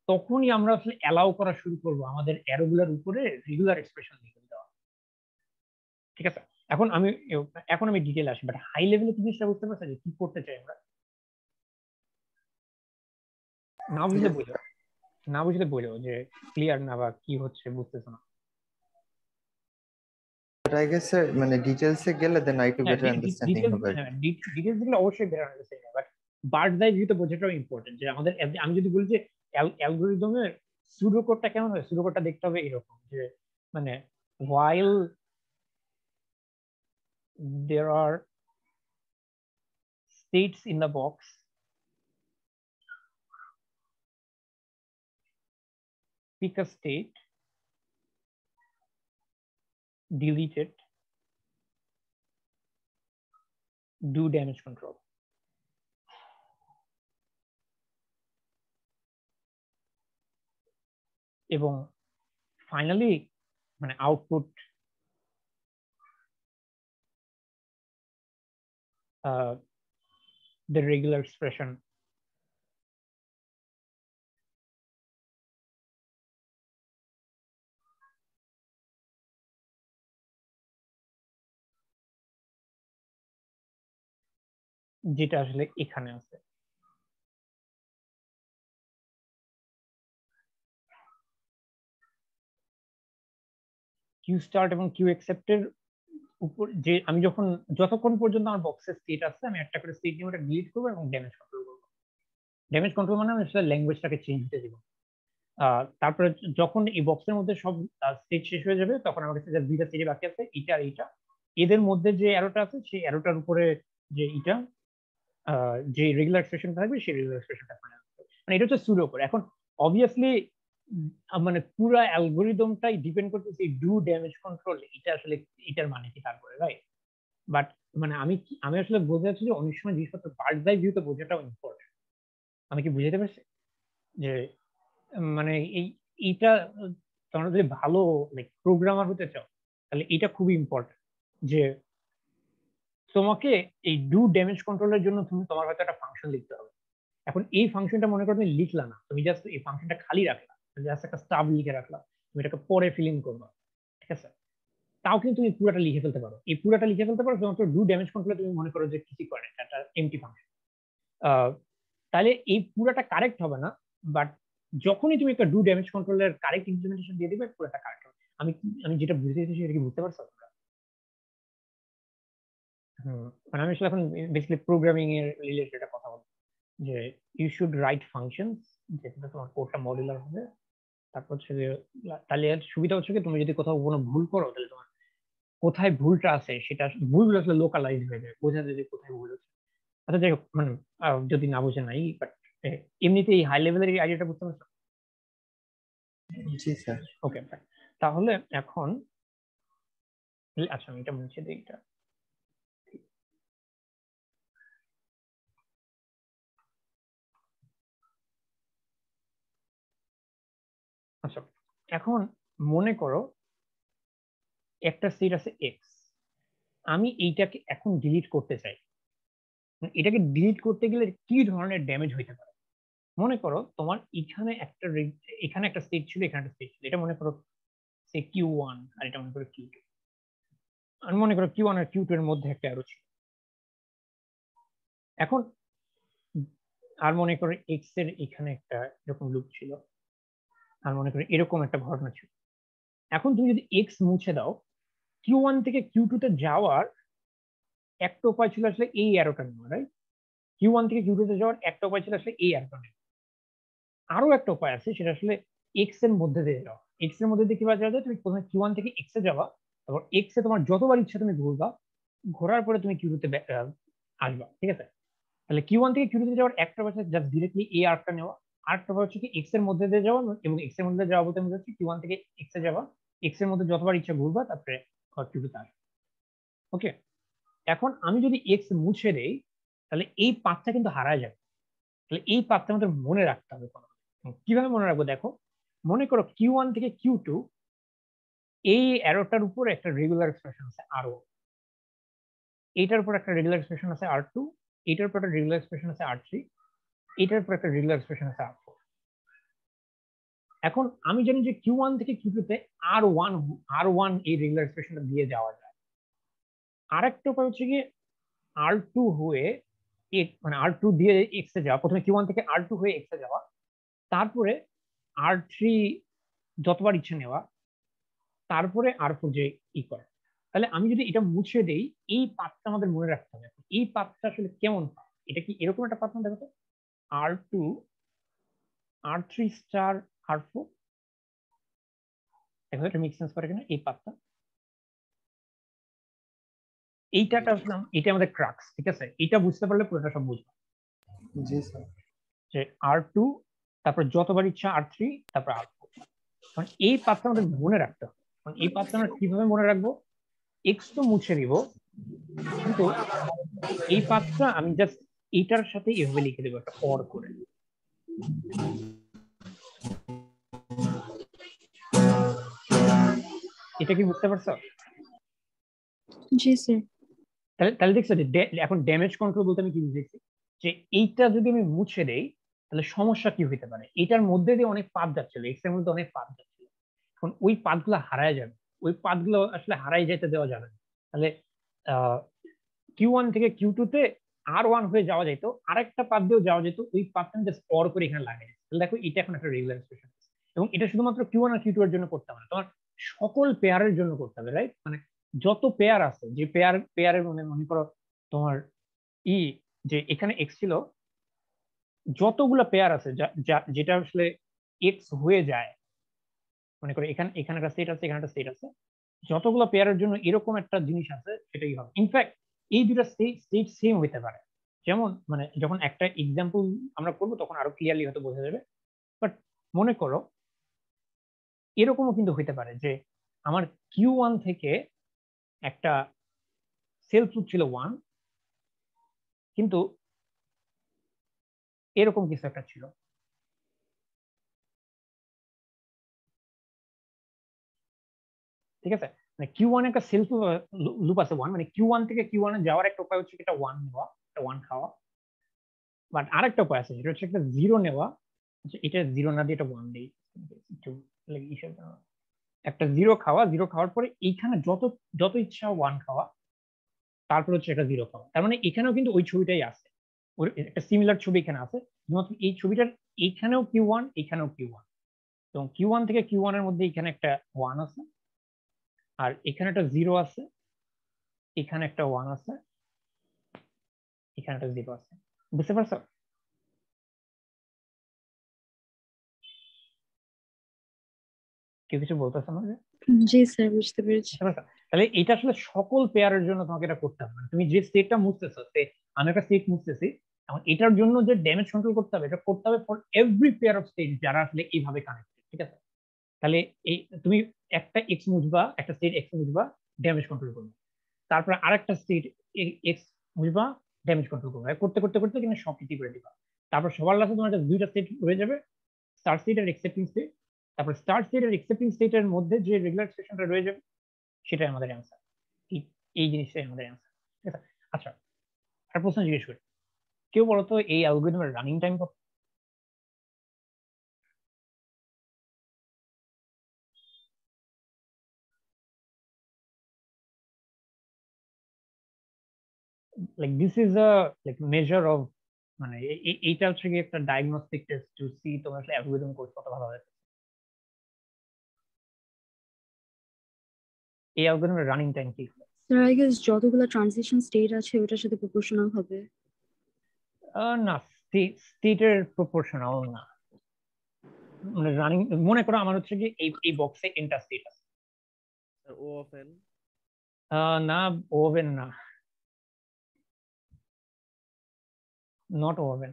তখনই আমরা আসলে অ্যালাউ করা শুরু করবো আমাদের অ্যারোগুলার উপরে রেগুলার এক্সপ্রেশন লিখে দেওয়া, ঠিক আছে? এখন আমি ডিটেল আসি, বাট হাই লেভেলে কি জিনিসটা বুঝতে পারছি যে কি করতে চাই আমরা। না বুঝলে বললো, না বুঝলে বললো যে ক্লিয়ার না বা কি হচ্ছে বুঝতেছো না। I guess sir, মানে ডিটেইলসে গেলে দেন আই টু হ্যাঁ, বেটার আন্ডারস্ট্যান্ডিং হবে। হ্যাঁ, ডিটেলস গুলো অবশ্যই বের হয়ে গেছে, বাট বার্ডস আই ভিউতে বোঝাটাও ইম্পর্টেন্ট। যে আমাদের আমি যদি বলি যে অ্যালগরিদমের সুডো কোডটা কেমন হয়, সুডো কোডটা দেখতে হবে এরকম যে মানে while there are states in the box, pick a state, delete it, do damage control. এবং ফাইনালি মানে আউটপুট the regular expression যেটা আসলে এখানে আছে। কিউ স্টার্ট এবং কিউ অ্যাকসেপ্ট এর উপর যে আমি যতক্ষণ পর্যন্ত আমার বক্সের স্টেট আছে আমি একটা করে স্টেট নিয়ে ওটা ডিলিট করবো এবং ড্যামেজ কন্ট্রোল করবো। ড্যামেজ কন্ট্রোল মানে আমি আসলে ল্যাঙ্গুয়েজটাকে চেঞ্জ দিতে দিব। তারপরে যখন এই বক্সের মধ্যে সব স্টেট শেষ হয়ে যাবে তখন আমার কাছে দুইটা স্টেজ বাকি আছে, এটা আর এইটা। এদের মধ্যে যে অ্যারোটা আছে সেই অ্যারোটার উপরে যে এটা যে রেগুলার এক্সপ্রেশন থাকবে সেই রেগুলার এক্সপ্রেশনটা ফাইনাল, মানে এটা হচ্ছে সুডো কোড। এখন অবভিয়াসলি মানে পুরো অ্যালগোরিদমটাই ডিপেন্ড করতেছে ডু ড্যামেজ কন্ট্রোল, এটা আসলে এটার মানে কি তারপরে, রাইট? বাট মানে আমি আসলে বোঝা যাচ্ছে যে অনেক সময় জিনিসপত্র বার্ডস আই ভিউতে বোঝাটাও ইম্পর্টেন্ট। আমি কি বুঝাতে পারছি যে মানে এইটা তোমরা যদি ভালো লাইক প্রোগ্রামার হতে চাও তাহলে এটা খুবই ইম্পর্টেন্ট যে তোমাকে এই ডু ড্যামেজ কন্ট্রোলের জন্য তোমার হয়তো একটা ফাংশন লিখতে হবে। এখন এই ফাংশনটা মনে করো তুমি লিখলা না, তুমি জাস্ট এই ফাংশনটা খালি রাখলা, জাস্ট একটা স্টাব লিখে রাখলা, তুমি এটাকে পরে ফিল ইন করবা, ঠিক আছে? তাও কিন্তু তুমি পুরাটা লিখে ফেলতে পারো, এই পুরাটা লিখে ফেলতে পারো শুধুমাত্র ডু ড্যামেজ কন্ট্রোলে তুমি মনে করো যে কিছু করে একটা এমটি ফাংশন। তাহলে এই পুরাটা কারেক্ট হবে না, বাট যখনই তুমি একটা ডু ড্যামেজ কন্ট্রোলের কারেক্ট ইমপ্লিমেন্টেশন দিয়ে দিবে পুরাটা কারেক্ট হবে। আমি যেটা বুঝতে চাইছি সেটা কি বুঝতে পারছো? মানে আমি আসলে এখন বেসিক্যালি প্রোগ্রামিং এর রিলেটেড একটা কথা বলবো যে ইউ শুড রাইট ফাংশনস যেটা তোমার কোডটা মডুলার হবে। তারপর হচ্ছে যে তাহলে এর সুবিধা হচ্ছে কি তুমি যদি কোথাও কোনো ভুল করো তাহলে তোমার কোথায় ভুলটা আছে সেটা ভুলগুলো আসলে লোকালাইজ হয়ে যায়, বোঝা যায় যে কোথায় ভুল হচ্ছে। আচ্ছা যাই হোক, মানে যদি না বোঝে নাই, বাট এমনিতে এই হাই লেভেলের এই আইডিয়াটা বুঝতে পারছো? জি স্যার। ওকে, তাহলে এখন আচ্ছা আমি এটা মুছে দিই এটা। আচ্ছা এখন মনে করো একটা স্টেট আছে এক্স, আমি এইটাকে এখন ডিলিট করতে চাই। এটাকে ডিলিট করতে গেলে কি ধরনের ড্যামেজ হইতে পারে? মনে করো তোমার এখানে একটা স্টেট ছিল, এখানে একটা স্টেট ছিল, এটা মনে করো সে Q1 আর এটা মনে করো Q2। আমি মনে করো Q1 আর Q2 এর মধ্যে একটা অ্যারো ছিল। এখন আর মনে করো এক্স এর এখানে একটা এরকম লুপ ছিল, আর মনে করো এরকম একটা ঘটনা ছিল। এখন তুমি যদি এক্স মুছে দাও, Q1 থেকে Q2 তে যাওয়ার একটা উপায় ছিল আসলে এই অ্যারোটা নেওয়া, রাইট? Q1 থেকে Q2 তে যাওয়ার একটা উপায় ছিল আসলে এই অ্যারোটা নেওয়া। আরো একটা উপায় আছে, সেটা আসলে এক্স এর মধ্যে দিয়ে যাওয়া। এক্স এর মধ্যে দিয়ে কিভাবে যাওয়া যায়? তুমি প্রথমে Q1 থেকে এক্স এ যাওয়া, তারপর এক্স এ তোমার যতবার ইচ্ছা তুমি ঘুরবা, ঘোরার পরে তুমি Q2 তে আসবা, ঠিক আছে? তাহলে Q1 থেকে Q2 তে যাওয়ার একটা উপায় হচ্ছে জাস্ট ডিরেক্টলি এই আর্কটা নেওয়া। আরেকটা উপায় হচ্ছে কি এক্স এর মধ্যে দিয়ে যাওয়া, এবং এক্স এর মধ্যে দিয়ে যাওয়া বলতে আমি হচ্ছে Q1 থেকে এক্স এ যাওয়া, এক্স এর মধ্যে যতবার ইচ্ছা ঘুরবা, তারপরে Q2 তে আসবা। ওকে, এখন আমি যদি এক্স মুছে দেই তাহলে এই পাথটা কিন্তু হারায় যাবে। তাহলে এই পাথটা আমাদের মনে রাখতে হবে। কিভাবে মনে রাখবো? দেখো, মনে করো Q1 থেকে Q2 এই অ্যারোটার উপর একটা রেগুলার এক্সপ্রেশন আছে R1, এইটার উপর একটা রেগুলার এক্সপ্রেশন আছে R2, এইটার উপর একটা রেগুলার এক্সপ্রেশন আছে R3, এইটার উপর একটা রেগুলার এক্সপ্রেশন আছে R4। এখন আমি জানি যে Q1 থেকে Q2 তে R1 এই রেগুলার এক্সপ্রেশনটা দিয়ে যাওয়া যায়। আরেকটা উপায় হচ্ছে কি R2 হয়ে মানে R2 দিয়ে এক্স এ যাওয়া, প্রথমে Q1 থেকে R2 হয়ে এক্স এ যাওয়া, তারপরে R3 যতবার ইচ্ছে নেওয়া, তারপরে R4 যে করে। তাহলে আমি যদি এটা মুছে দেই, এই পাথটা আমাদের মনে রাখতে হবে। এই পাথটা আসলে কেমন পাথ? এটা কি এরকম একটা পাথ? দেখো তো, R2 R3 স্টার R4, দেখো এটা মেক সেন্স করে কিনা এই পাথটা? এইটাটা আসলে এটা আমাদের ক্রাক্স, ঠিক আছে? এটা বুঝতে পারলে পুরোটা সব বুঝবো। জি স্যার। যে R2, তারপর যতবার ইচ্ছা R3, তারপর R4। কারণ এই পাথটা আমাদের মনে রাখতে হবে। কারণ এই পাথটা আমরা কিভাবে মনে রাখবো? এক্স তো মুছে দিব, কিন্তু এই পাথটা আমি জাস্ট এইটার সাথে এভাবে লিখে দেবো একটা অর করে। এটা কি বুঝতে পারছো? জি স্যার। তাহলে তাহলে দেখছো যে এখন ড্যামেজ কন্ট্রোল বলতে আমি কি বুঝেছি? যে এইটা যদি আমি মুছে দেই তাহলে সমস্যা কি হতে পারে? এটার মধ্যে দিয়ে অনেক পাথ যাচ্ছিল, এক্স এর মধ্যে অনেক পাথ যাচ্ছিল, এখন ওই পাথগুলো হারায় যাবে। ওই পাথগুলো আসলে হারাই যেতে দেওয়া যাবে না। তাহলে Q1 থেকে Q2 তে R1 হয়ে যাওয়া যেত, আরেকটা পাথ দিয়েও যাওয়া যেত, ওই পাথটা আমি জাস্ট অর করে এখানে লাগাই। তাহলে দেখো এটা এখন একটা রেগুলার এক্সপ্রেশন, এবং এটা শুধুমাত্র Q1 আর Q2 এর জন্য করতে হবে না, তোমার সকল পেয়ারের জন্য করতে হবে, রাইট? মানে যত পেয়ার আছে, যে পেয়ারের মনে করো তোমার ই যে এখানে এক্স ছিল, যতগুলো পেয়ার আছে যেটা আসলে এক্স হয়ে যায়, মনে করো এখানে এখানে একটা সেট আছে, এখানে একটা সেট আছে, যতগুলো পেয়ারের জন্য এরকম একটা জিনিস আছে সেটাই হবে। ইনফ্যাক্ট এই দুটো স্টেট সেম হইতে পারে। যেমন মানে যখন একটা এক্সাম্পল আমরা করবো তখন আরো ক্লিয়ারলি হয়তো বোঝা যাবে। বাট মনে করো এরকমও কিন্তু হইতে পারে যে আমার Q1 থেকে একটা সেলফ রুট ছিল 1, কিন্তু এরকম কিছু একটা ছিল, ঠিক আছে? মানে Q1 একটা সেলফ লুপ আছে 1, মানে Q1 থেকে Q1 এ যাওয়ার একটা উপায় হচ্ছে এটা 1 নেওয়া, একটা 1 খাওয়া। বাট আরেকটা উপায় আছে, যেটা হচ্ছে একটা 0 নেওয়া, এটা 0 না দিয়ে এটা 1 দেই, একটু একটা 0 খাওয়া, 0 খাওয়ার পরে এইখানে যত যত ইচ্ছা 1 খাওয়া, তারপর হচ্ছে একটা 0 খাওয়া। তার মানে এখানেও কিন্তু ওই ছবিটাই আছে, ওর একটা সিমিলার ছবি এখানে আছে, শুধুমাত্র এই ছবিটার এইখানেও Q1, এইখানেও Q1, এবং Q1 থেকে Q1 এর মধ্যে এখানে একটা 1 আছে, আর এখানে একটা 0 আছে, এখানে একটা 1 আছে, এখানে একটা 0 আছে। বুঝতে পারছো? কেউ কিছু বলতেছে না? জি স্যার, বুঝতে পেরেছি। বুঝতে পারছো? তাহলে এটা আসলে সকল পেয়ারের জন্য তোমাকে এটা করতে হবে। তুমি যে স্টেটটা মুছতেছো, আমি একটা স্টেট মুছতেছি, এখন এটার জন্য যে ড্যামেজ কন্ট্রোল করতে হবে, এটা করতে হবে for every pair of state যারা আসলে এইভাবে কানেক্টেড, ঠিক আছে? তাহলে এই তুমি একটা এক্স মুছবা, একটা স্টেট এক্স মুছবা, ড্যামেজ কন্ট্রোল করবে, তারপরে আরেকটা স্টেট এক্স মুছবা, ড্যামেজ কন্ট্রোল করবে, করতে করতে করতে কিন্তু সব কিছু করে দিবা। তারপর সবার লাস্টে তোমার কাছে দুইটা স্টেট হয়ে যাবে, স্টার্ট স্টেট আর এক্সেপ্টিং স্টেট। তারপর স্টার্ট স্টেট আর এক্সেপ্টিং স্টেটের মধ্যে যে রেগুলার এক্সপ্রেশনটা রয়ে যাবে সেটাই আমাদের অ্যান্সার। এই জিনিসটাই আমাদের অ্যান্সার, ঠিক আছে? আচ্ছা, আর প্রশ্ন জিজ্ঞেস করি, কেউ বলতো এই অ্যালগরিদমের রানিং টাইম কত? Like this is a like measure of, মানে এইটা হচ্ছে কি একটা ডায়াগনস্টিক টেস্ট টু সি তোমার আসলে অ্যালগরিদম কোর্স কত ভালো হবে। এই অ্যালগরিদমের রানিং টাইম কি? স্যার আই গেস যতগুলো ট্রানজিশন স্টেট আছে ওটার সাথে প্রপোর্শনাল হবে। না, স্টেটের প্রপোর্শনাল না, মানে রানিং, মনে করো আমার হচ্ছে কি এই বক্সে এনটা স্টেট আছে। ও অফ এন না, ওভেন না, নট ওভেন,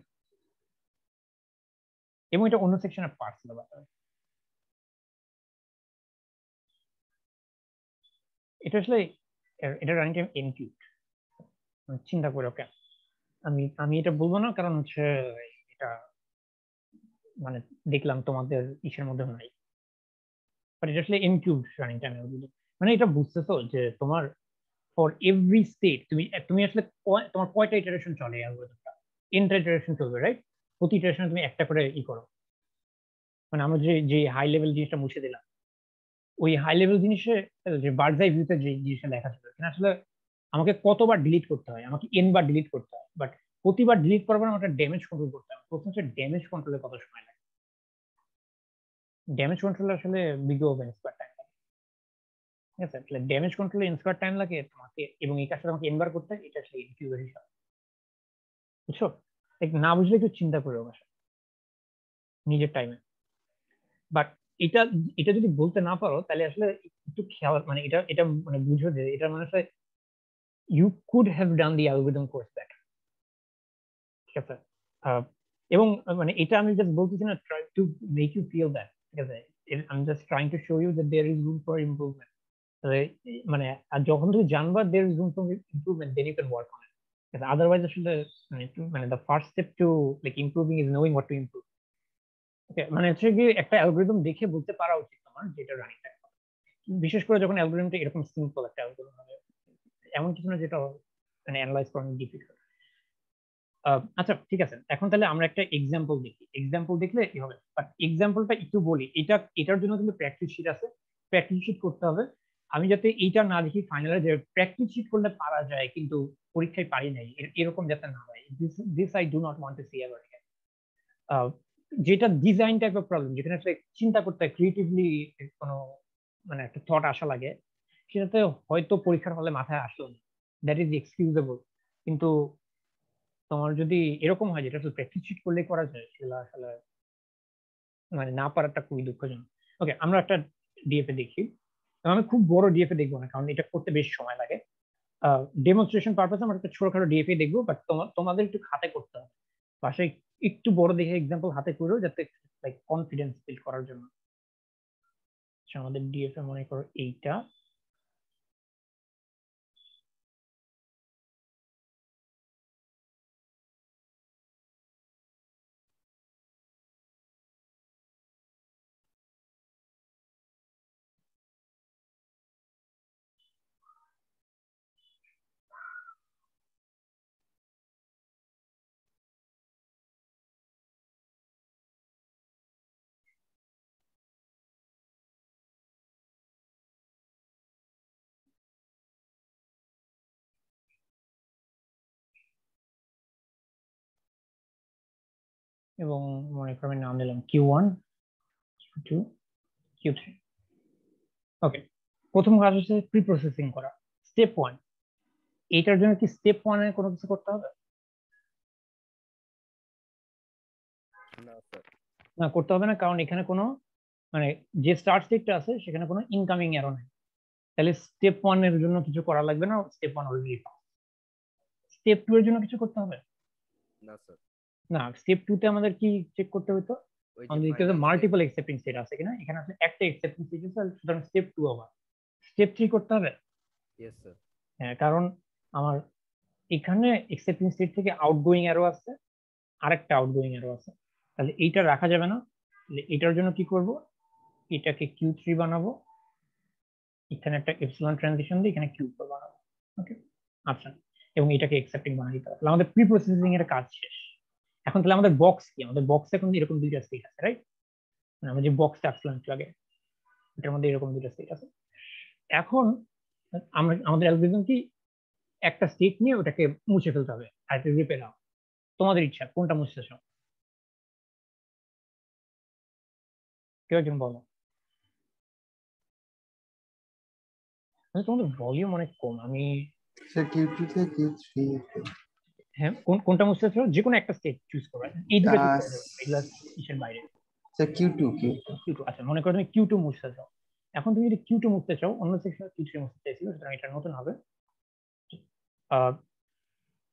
এবং এটা অন্য সেকশনের পার্ট ছিল। এটা আসলে এটা রানিং টাইম এনকিউব, চিন্তা করে ওকে। আমি আমি এটা বলবো না, কারণ হচ্ছে এটা মানে দেখলাম তোমাদের ইসের মধ্যে নাই, বাট এটা আসলে এনকিউব রানিং টাইম। মানে এটা বুঝতেছো যে তোমার ফর এভরি স্টেট তুমি তুমি আসলে তোমার কয়টা ইটারেশন চলে অ্যালগরিদমটা? এনটা ইটারেশন চলবে, রাইট? প্রতি ইটারেশনে তুমি একটা করে করো। মানে আমরা যে যে হাই লেভেল জিনিসটা মুছে দিলাম, ওই হাই লেভেল জিনিসে যে বার্ডস আই ভিউতে যে জিনিসটা লেখা ছিল, এখানে আসলে আমাকে কতবার ডিলিট করতে হয়? আমাকে এন বার ডিলিট করতে হয়, বাট প্রতিবার ডিলিট করার পর আমাকে ড্যামেজ কন্ট্রোল করতে হবে। প্রশ্ন হচ্ছে ড্যামেজ কন্ট্রোলে কত সময় লাগে? ড্যামেজ কন্ট্রোল আসলে বিগ ওভেন স্কোয়ার টাইম লাগে, ঠিক আছে? তাহলে ড্যামেজ কন্ট্রোলে স্কোয়ার টাইম লাগে তোমাকে, এবং এই কাজটা আমাকে এনবার করতে হয়, এটা আসলে ইনকিউবের হিসাব, বুঝছো? না বুঝলে একটু চিন্তা করে বাসা নিজের টাইমে। বাট এটা এটা যদি বলতে না পারো তাহলে আসলে একটু খেয়াল, মানে এটা এটা মানে বুঝো যে এটা মানে you could have done the algorithm course better, ঠিক আছে? এবং মানে এটা আমি জাস্ট বলতেছি না try to make you feel that, ঠিক আছে? I'm just trying to show you that there is room for improvement. মানে আর যখন তুমি জানবা there is room for improvement, then you can work on it, because otherwise আসলে মানে the first step to like improving is knowing what to improve. ওকে, মানে হচ্ছে কি একটা algorithm দেখে বলতে পারা উচিত তোমার যেটা রানিং টাইম, বিশেষ করে যখন অ্যালগরিদমটা এরকম সিম্পল একটা অ্যালগরিদম হবে, এমন কিছু না যেটা মানে অ্যানালাইজ করানো ডিফিকাল্ট। আচ্ছা, ঠিক আছে, এখন তাহলে আমরা একটা এক্সাম্পল দেখি। এক্সাম্পল দেখলে কি হবে, বাট এক্সাম্পলটা একটু বলি। এটার জন্য কিন্তু প্র্যাকটিস শিট আছে, প্র্যাকটিস শিট করতে হবে। আমি যাতে এইটা না দেখি ফাইনালে যে প্র্যাকটিস শিট করলে পারা যায় কিন্তু পরীক্ষায় পারি নাই, এরকম যাতে না হয়। This I do not want to see ever again. যেটা ডিজাইন টাইপ অফ প্রবলেম, যেখানে আসলে চিন্তা করতে হয়, ক্রিয়েটিভলি কোনো মানে একটা থট আসা লাগে, সেটাতে হয়তো পরীক্ষার হলে মাথায় আসলো না, দ্যাট ইজ এক্সকিউজেবল। কিন্তু তোমার যদি এরকম হয় যেটা আসলে প্র্যাকটিস শিট করলে করা যায়, সেগুলো আসলে মানে না পারাটা খুবই দুঃখজনক। ওকে, আমরা একটা ডিএফএ দেখি, এবং আমি খুব বড় ডিএফএ দেখবো না, কারণ এটা করতে বেশ সময় লাগে। ডেমনস্ট্রেশন পারপাসে আমরা একটা ছোটখাটো ডিএফএ দেখবো, বাট তোমাদের একটু হাতে করতে হবে, বাসায় একটু বড় দেখে এক্সাম্পল হাতে করেও, যাতে লাইক কনফিডেন্স বিল্ড করার জন্য। আচ্ছা, আমাদের ডিএফএ মনে করো এইটা, এবং মনে করো আমি নাম দিলাম Q1, Q2, Q3। ওকে, প্রথম কাজ হচ্ছে প্রি প্রসেসিং করা, স্টেপ 1। এইটার জন্য কি স্টেপ 1 এ কোনো কিছু করতে হবে? না স্যার, না, করতে হবে না, কারণ এখানে কোনো মানে যে স্টার্ট স্টেটটা আছে সেখানে কোনো ইনকামিং এরো নেই। তাহলে স্টেপ 1 এর জন্য কিছু করা লাগবে না, স্টেপ 1 অলরেডি পাস। স্টেপ 2 এর জন্য কিছু করতে হবে না স্যার, না। স্টেপ 2 তে আমাদের কি চেক করতে হতো? ওই যে আমাদের দেখতে হবে final মাল্টিপল এক্সেপ্টিং স্টেট আছে কিনা। এখানে আছে একটা এক্সেপ্টিং স্টেট আছে, সুতরাং স্টেপ 2 আবার স্টেপ 3 করতে হবে। Yes sir. হ্যাঁ, কারণ আমার এখানে এক্সেপ্টিং স্টেট থেকে আউটগোয়িং অ্যারো আছে, আরেকটা আউটগোয়িং অ্যারো আছে, তাহলে এইটা রাখা যাবে না। তাহলে এটার জন্য কি করব, এটাকে Q3 বানাবো, এখানে একটা এপসিলন ট্রানজিশন দিয়ে এখানে Q4 বানাবো। ওকে, আচ্ছা, এবং এটাকে অ্যাকসেপ্টিং বানিয়ে দিতে হবে। তাহলে আমাদের প্রি প্রসেসিং এর কাজ শেষ। এখন তাহলে আমাদের বক্স কি, আমাদের বক্সে এখন এরকম দুইটা স্টেট আছে, রাইট? আমরা যে বক্সটা আঁকছিলাম একটু আগে, এটার মধ্যে এরকম দুইটা স্টেট আছে। এখন আমরা আমাদের অ্যালগরিদম কি, একটা স্টেট নিয়ে ওটাকে মুছে ফেলতে হবে, আর একটা রিপে দাও। তোমাদের ইচ্ছা কোনটা মুছতে চাও, কেউ একজন বলো। তোমাদের ভলিউম অনেক কম, আমি স্যার Q2 থেকে Q3 হ্যাঁ কোনটা মুছতে চাও, যে কোনো একটা স্টেট চুজ করবে, এই দুটো চুজ করে দেবে, এগুলা কিসের বাইরে। স্যার Q2 Q2, আচ্ছা মনে করো তুমি Q2 মুছতে চাও। এখন তুমি যদি Q2 মুছতে চাও, অন্য সেকশনে Q3 মুছতে চাইছিল, সুতরাং এটা নতুন হবে।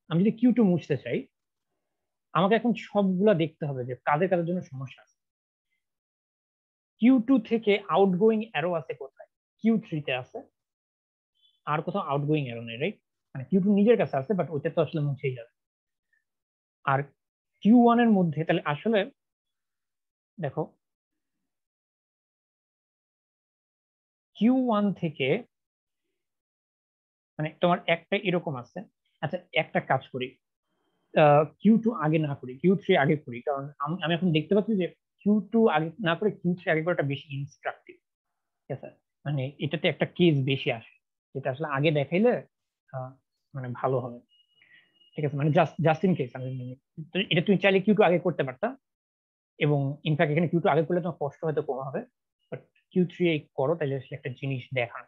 আমি যদি Q2 মুছতে চাই, আমাকে এখন সবগুলা দেখতে হবে যে কাদের কাদের জন্য সমস্যা আছে। Q2 থেকে আউটগোয়িং অ্যারো আছে কোথায়, Q3 তে আছে, আর কোথাও আউটগোয়িং অ্যারো নেই, রাইট? মানে Q2 নিজের কাছে আছে, বাট ওইটা তো আসলে মুছেই যাবে। আর Q1 এর মধ্যে তাহলে আসলে দেখো, Q1 থেকে মানে তোমার একটা এরকম আছে। আচ্ছা, একটা কাজ করি, Q2 আগে না করি, Q3 আগে করি, কারণ আমি এখন দেখতে পাচ্ছি যে Q2 আগে না করে Q3 আগে করাটা বেশি ইনস্ট্রাকটিভ। ঠিক আছে, মানে এটাতে একটা কেস বেশি আসে, যেটা আসলে আগে দেখাইলে মানে ভালো হবে। ঠিক আছে, মানে জাস্ট ইন কেস আমি এটা তুমি চাইলে Q2 আগে করতে পারতা, এবং ইনফ্যাক্ট এখানে Q2 আগে করলে তোমার কষ্ট হয়তো কম হবে, বাট Q3 করো, তাহলে আসলে একটা জিনিস দেখানো।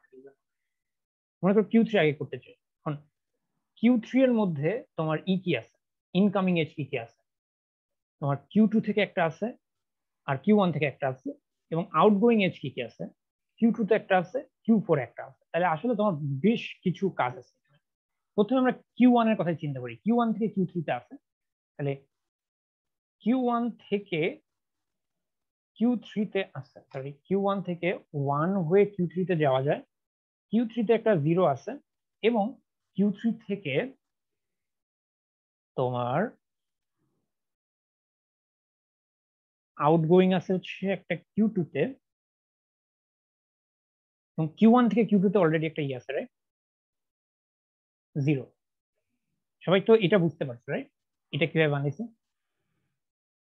মনে করো Q3 আগে করতে চাই, এখন Q3 এর মধ্যে তোমার কি আছে, ইনকামিং এজ কি আছে, তোমার Q2 থেকে একটা আছে, আর Q1 থেকে একটা আছে, এবং আউটগোয়িং এজ কি আছে, Q2 তে একটা আছে, Q4 একটা আছে। তাহলে আসলে তোমার বেশ কিছু কাজ আছে। প্রথমে আমরা Q1 এর কথা চিন্তা করি, Q1 থেকে Q3 তে আছে, তাহলে Q1 থেকে Q3 তে আছে, সরি Q1 থেকে 1 হয়ে Q3 তে যাওয়া যায়, Q3 তে একটা 0 আছে, এবং Q3 থেকে তোমার আউটগোয়িং আছে হচ্ছে একটা Q2 তে, এবং Q1 থেকে Q2 তে অলরেডি একটা আছে, রাইট? 0। সবাই তো এটা বুঝতে পারছো, রাইট? এটা কিভাবে বানিয়েছে।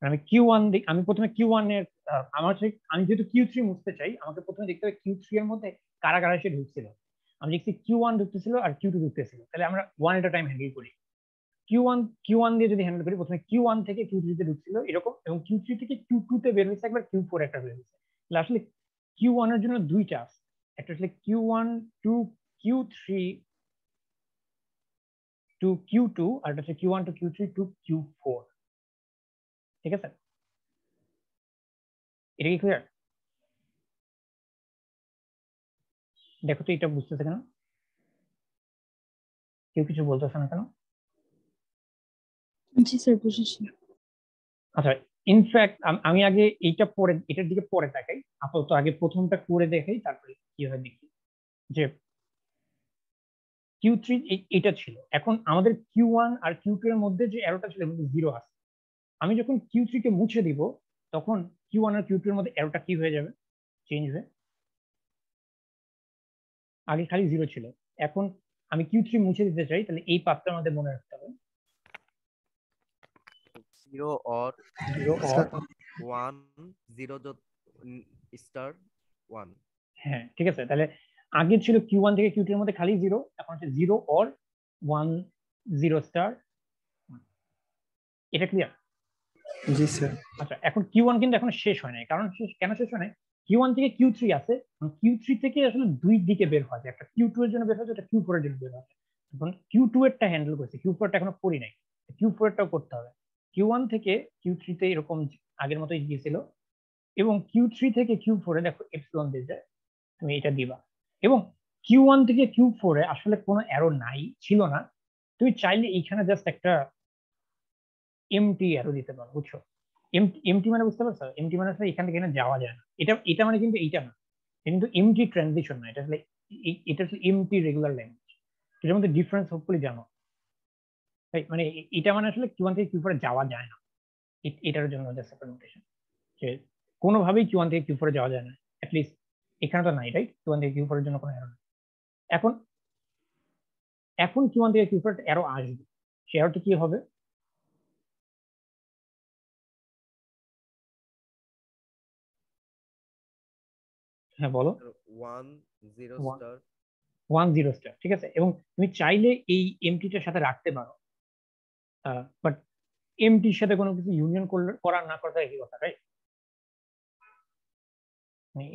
আমি Q1 আমি প্রথমে Q1 এর আমার আমি যেহেতু Q3 মুছতে চাই, আমাকে প্রথমে দেখতে হবে Q3 এর মধ্যে কারা কারা এসে ঢুকছিল। আমি দেখছি Q1 ঢুকতেছিল আর Q2 ঢুকতেছিল, তাহলে আমরা ওয়ান এট আ টাইম হ্যান্ডেল করি। Q1 দিয়ে যদি হ্যান্ডেল করি, প্রথমে Q1 থেকে Q3 তে ঢুকছিল এরকম, এবং Q3 থেকে Q2 তে বের হয়েছে একবার, Q4 একটা বের হয়েছে। তাহলে আসলে Q1 এর জন্য দুইটা আছে, একটা আসলে Q1 two Q3 two Q2, আর একটা হচ্ছে Q1 two Q3 two Q4। ঠিক আছে, এটা কি ক্লিয়ার? দেখো তো এটা বুঝতেছে কেন, কেউ কিছু বলতেছে না কেন? জি স্যার, বুঝেছি। আচ্ছা, ইনফ্যাক্ট আমি আগে এইটা পরে, এটার দিকে পরে দেখাই, আপাতত আগে প্রথমটা করে দেখাই, তারপরে কি হয় দেখি। যে Q3 এটা ছিল, এখন আমাদের Q1 আর Q2 এর মধ্যে যে অ্যারোটা ছিল 0 আছে। আমি যখন Q3 কে মুছে দিব, তখন Q1 আর Q2 এর মধ্যে অ্যারোটা কি হয়ে যাবে, চেঞ্জ হয়ে, আগে খালি 0 ছিল, এখন আমি Q3 মুছে দিতে চাই, তাহলে এই পাথটা আমাদের মনে রাখতে হবে। 0 or 0 or 1 0 স্টার 1। হ্যাঁ ঠিক আছে, তাহলে আগে ছিল Q1 থেকে Q2 এর মধ্যে খালি 0, এখন হচ্ছে 0 or 1 0 স্টার। এটা ক্লিয়ার? জি স্যার। আচ্ছা, এখন Q1 কিন্তু এখন শেষ হয় নাই, কারণ কেন শেষ হয় নাই, Q1 থেকে Q3 আছে, Q3 থেকে আসলে দুই দিকে বের হয়, একটা Q2 এর জন্য বের হয়, একটা Q4 এর জন্য বের হয়। এখন Q2 এরটা হ্যান্ডেল করছে, Q4 টা এখনো করি নাই, Q4 এরটাও করতে হবে। Q1 থেকে Q3 তে এরকম আগের মতোই গিয়েছিল, এবং Q3 থেকে Q4 এ দেখো এপসিলন দিয়ে যায়, তুমি এটা দিবা। এবং Q1 থেকে Q4 এ আসলে কোনো অ্যারো নাই, ছিল না, তুমি চাইলে এইখানে জাস্ট একটা এমটি অ্যারো দিতে পারো, বুঝছো? এমটি মানে বুঝতে পারছো? এমটি মানে আসলে এখান থেকে এখানে যাওয়া যায় না। এটা মানে কিন্তু এইটা না, এটা কিন্তু এমটি ট্রানজিশন না, এটা আসলে এটা আসলে এমটি রেগুলার ল্যাঙ্গুয়েজ। এটার মধ্যে ডিফারেন্স হোপফুলি জানো। মানে এটা মানে আসলে কিউ ওয়ান থেকে কিউ ফোরে যাওয়া যায় না, এটার জন্য জাস্ট একটা নোটেশন যে কোনোভাবেই কিউ ওয়ান থেকে কিউ ফোরে যাওয়া যায় না, অ্যাটলিস্ট এখানে তো নাই, রাইট? কিউ ওয়ান থেকে কিউ ফোরের জন্য কোনো এরর নেই। এখন এখন কিউ ওয়ান থেকে কিউ ফোর এরো আসবে, সে এরোটা কি হবে? হ্যাঁ বলো। 1 0 স্টার 1 0 স্টার, ঠিক আছে। এবং তুমি চাইলে এই এমটিটার সাথে রাখতে পারো, বাট এমটির সাথে কোনো কিছু ইউনিয়ন করার না করাটা একই কথা, রাইট?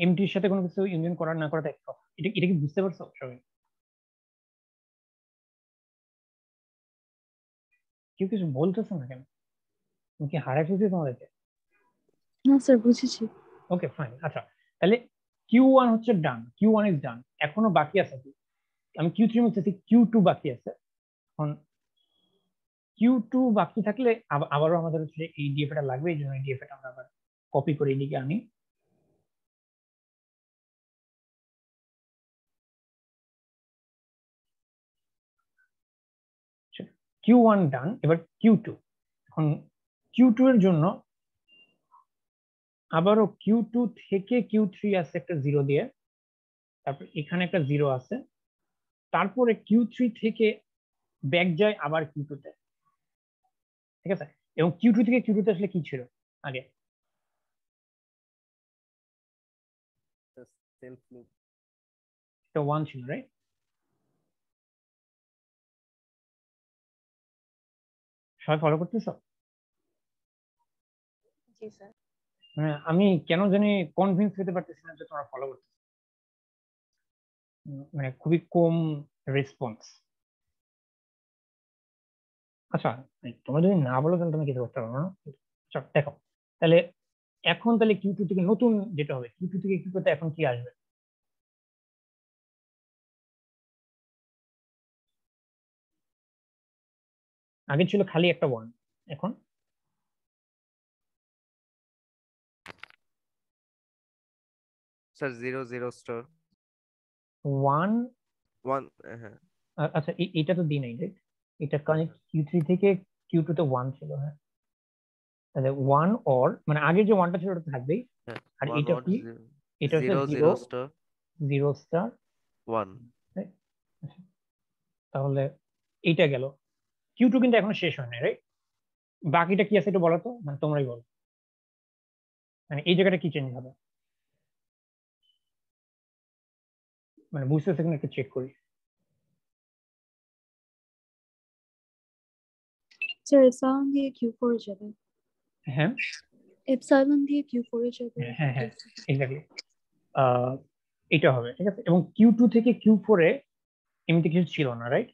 এমটির সাথে কোনো কিছু ইউনিয়ন করার না করাটা একই কথা। এটা কি বুঝতে পারছো সবাই? কেউ কিছু বলতেছো না কেন? তুমি কি হারাই ফেলছি তোমাদেরকে? না স্যার, বুঝেছি। Okay fine. আচ্ছা, তাহলে কিউ ওয়ান হচ্ছে ডান, কিউ ওয়ান ইজ ডান। এখনো বাকি আছে কি? আমি কিউ থ্রি মুছতেছি, কিউ টু বাকি আছে। এখন কিউ টু বাকি থাকলে আবারও আমাদের হচ্ছে এই ডিএফএটা লাগবে, এই জন্য এই ডিএফএটা আমরা আবার কপি করে এদিকে আনি। কিউ ওয়ান ডান, এবার কিউ টু। এখন কিউ টু এর জন্য আবারও কিউ টু থেকে কিউ থ্রি আছে একটা জিরো দিয়ে, তারপর এখানে একটা জিরো আছে, তারপরে কিউ থ্রি থেকে ব্যাক যায় আবার কিউ টু তে, ঠিক আছে। এবং কিউ টু থেকে কিউ টু তে আসলে কি ছিল আগে? Self loop. এটা ওয়ান ছিল, রাইট? সবাই ফলো করতেছ? জি স্যার। আমি কেন জানি কনভিন্স হতে পারতেছি না যে তোমরা ফলো করতেছ, মানে খুবই কম রেসপন্স। আচ্ছা, তোমরা যদি না বলো তাহলে তুমি কিছু করতে পারবো না। আচ্ছা দেখো, তাহলে এখন তাহলে কিউ টু থেকে নতুন যেটা হবে, কিউ টু থেকে কিউ টু তে এখন কি আসবে? আগে ছিল খালি একটা ওয়ান, এখন স্যার 0 0 স্টার ওয়ান। 1। হ্যাঁ আচ্ছা এটা তো দিই নাই, রাইট? এটা কানেক্ট কিউ থ্রি থেকে কিউ টু তে ওয়ান ছিল, হ্যাঁ। তাহলে ওয়ান অর মানে আগে যে ওয়ানটা ছিল ওটা থাকবেই। হ্যাঁ আর 1 এটা ওয়াট কি? এটা হচ্ছে 0 জিরো, 0 স্টার জিরো স্টার 1। তাহলে এইটা গেল। কিউ টু কিন্তু এখনো শেষ হয় না, রাইট? বাকিটা কি আছে একটু বলো তো, মানে তোমরাই বলো, মানে এই জায়গাটা কি চেঞ্জ হবে, মানে বুঝতেছে কিনা একটু চেক করি। স্যার এপসাইলন দিয়ে Q4 এ যাবে। হ্যাঁ এপসাইলন দিয়ে Q4 এ যাবে। হ্যাঁ হ্যাঁ এক্স্যাক্টলি। এটা হবে, ঠিক আছে। এবং কিউ টু থেকে কিউ ফোর এ এমনি কিছু ছিল না, রাইট?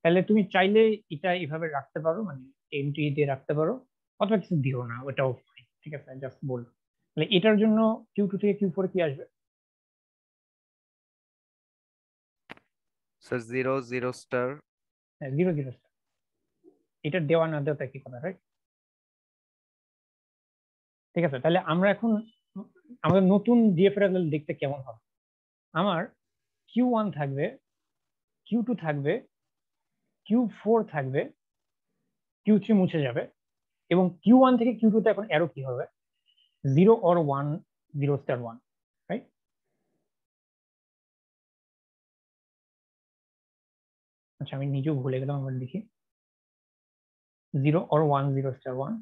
তাহলে তুমি চাইলে এটা এইভাবে রাখতে পারো, মানে এমটি দিয়ে রাখতে পারো, অথবা কিছু দিও না, ওটাও fine, ঠিক আছে। জাস্ট বল, তাহলে এটার জন্য কিউ টু থেকে কিউ ফোর কি আসবে? স্যার 0 0 স্টার হ্যাঁ 0 0 স্টার। এটা দেওয়া না দেওয়া কি কথা, রাইট? ঠিক আছে, তাহলে আমরা এখন আমাদের নতুন ডিএফএ দেখতে কেমন হবে? আমার কিউ ওয়ান থাকবে, কিউ টু থাকবে, কিউ ফোর থাকবে, কিউ থ্রি মুছে যাবে, এবং কিউ ওয়ান থেকে কিউ টু তে এখন এরো কি হবে? 0 or 1 0 স্টার 1, রাইট? আচ্ছা আমি নিজেও ভুলে গেলাম, আবার লিখি 0 or 1 0 স্টার 1।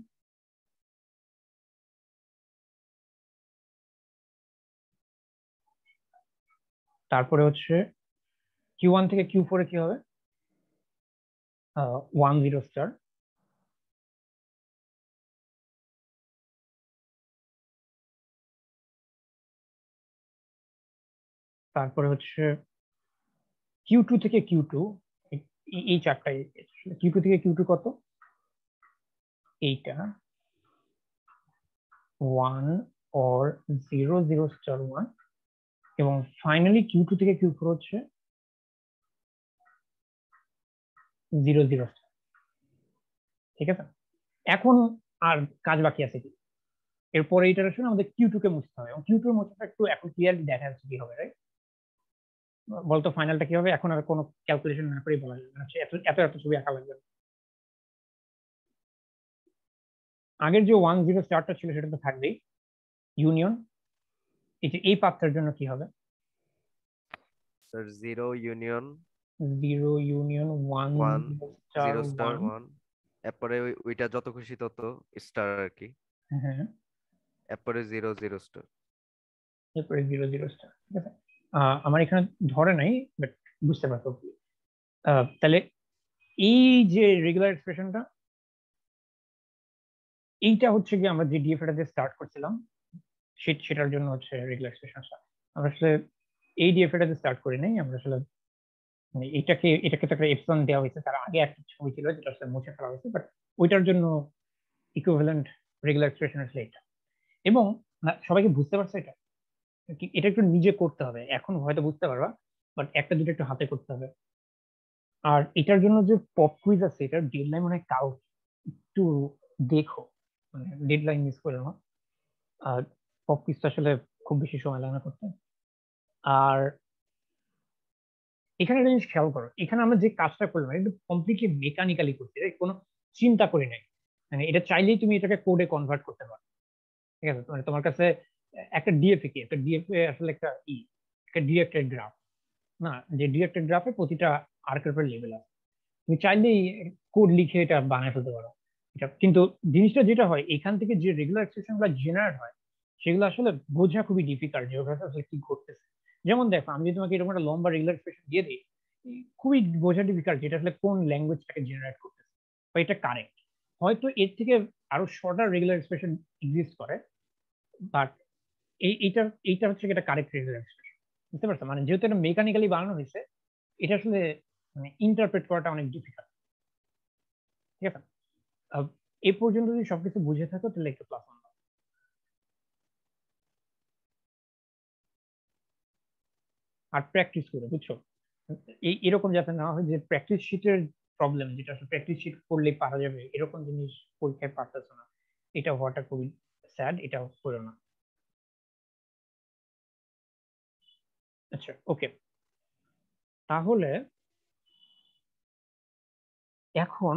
তারপরে হচ্ছে কিউ ওয়ান থেকে কিউ ফোর এ কি হবে? 1 0 স্টার। তারপরে হচ্ছে কিউ টু থেকে কিউ টু, এই চারটাই। কিউ টু থেকে কিউ টু কত? এইটা 1 or 0 0 স্টার 1। এবং ফাইনালি কিউ টু থেকে কিউ ফোর হচ্ছে 0 0 স্টার, ঠিক আছে। এখন আর কাজ বাকি আছে কি, এরপরে ইটারেশন আমাদের Q2 কে মুছতে হবে, এবং Q2 এর মুছাটা একটু এখন ক্লিয়ারলি দেখা যাচ্ছে কি হবে, রাইট? বলতো ফাইনালটা কি হবে, এখন আর কোনো ক্যালকুলেশন না করেই বলা যাবে না, এত এত এত ছবি আঁকা লাগবে। আগের যে 1-0 স্টারটা ছিল সেটা তো থাকবেই, ইউনিয়ন এই পাত্রের জন্য কি হবে, sir 0 union 0 union 1 1 star 0 star 1। 1, এরপরে ওইটা যত খুশি তত স্টার আর কি, হ্যাঁ, এরপরে 0 0 স্টার। এরপরে 0 0 স্টার, ঠিক আছে। আমার এখানে ধরে নাই, বাট বুঝতে পারছো। তাহলে এই যে রেগুলার এক্সপ্রেশনটা, এইটা হচ্ছে কি আমরা যে ডিএফএটা দিয়ে স্টার্ট করছিলাম সেটার জন্য হচ্ছে রেগুলার এক্সপ্রেশনটা। আমরা আসলে এই ডিএফএটা দিয়ে স্টার্ট করি নাই, আমরা আসলে মানে এটাকে তো একটা এপসন দেওয়া হয়েছে, তার আগে একটা ছবি ছিল যেটা আসলে মুছে ফেলা হয়েছে, বাট ওইটার জন্য ইকুইভ্যালেন্ট রেগুলার এক্সপ্রেশন আসলে এটা। এবং সবাইকে বুঝতে পারছে এটা, এটা একটু নিজে করতে হবে, এখন হয়তো বুঝতে পারবা, বাট একটা দুটো একটু হাতে করতে হবে। আর এটার জন্য যে পপ কুইজ আছে, এটার ডেডলাইন মনে হয় কাউ একটু দেখো, মানে ডেডলাইন মিস করে না। আর পপ কুইজটা আসলে খুব বেশি সময় লাগে না করতে। আর এখানে একটা জিনিস খেয়াল করো, এখানে আমরা যে কাজটা করলাম এটা কমপ্লিটলি মেকানিক্যালি করছি, কোনো চিন্তা করি নাই। মানে এটা চাইলেই তুমি এটাকে কোডে কনভার্ট করতে পারো, ঠিক আছে। মানে তোমার কাছে একটা ডিএফএ কি, একটা ডিএফএ আসলে একটা ডিরেক্টেড গ্রাফ না, যে ডিরেক্টেড গ্রাফে প্রতিটা আর্কের উপর লেভেল আছে, তুমি চাইলেই কোড লিখে এটা বানায় ফেলতে পারো। এটা কিন্তু জিনিসটা যেটা হয়, এখান থেকে যে রেগুলার এক্সপ্রেশন গুলো জেনারেট হয় সেগুলো আসলে বোঝা খুবই ডিফিকাল্ট, যে ওখানে আসলে কি ঘটতেছে। যেমন দেখো, আমি যদি তোমাকে এরকম একটা লম্বা রেগুলার এক্সপ্রেশন দিয়ে দিই, খুবই বোঝা ডিফিকাল্ট যেটা আসলে কোন ল্যাঙ্গুয়েজটাকে জেনারেট করতেছে বা এটা কারেক্ট। হয়তো এর থেকে আরো শর্টার রেগুলার এক্সপ্রেশন এক্সিস্ট করে, বাট এইটা এইটা হচ্ছে এটা কারেক্ট রেগুলার এক্সপ্রেশন। বুঝতে পারছো, মানে যেহেতু এটা মেকানিক্যালি বানানো হয়েছে, এটা আসলে মানে ইন্টারপ্রেট করাটা অনেক ডিফিকাল্ট, ঠিক আছে। এই পর্যন্ত যদি সবকিছু বুঝে থাকো তাহলে একটু প্লাস অন। আর প্র্যাকটিস করে, বুঝছো, এরকম যাতে না হয় যে প্র্যাকটিস শিটের প্রবলেম, যেটা আসলে প্র্যাকটিস শিট করলেই পারা যাবে এরকম জিনিস পরীক্ষায় পারতেছো না, এটা হওয়াটা খুবই স্যাড, এটা করো না। আচ্ছা, ওকে, তাহলে এখন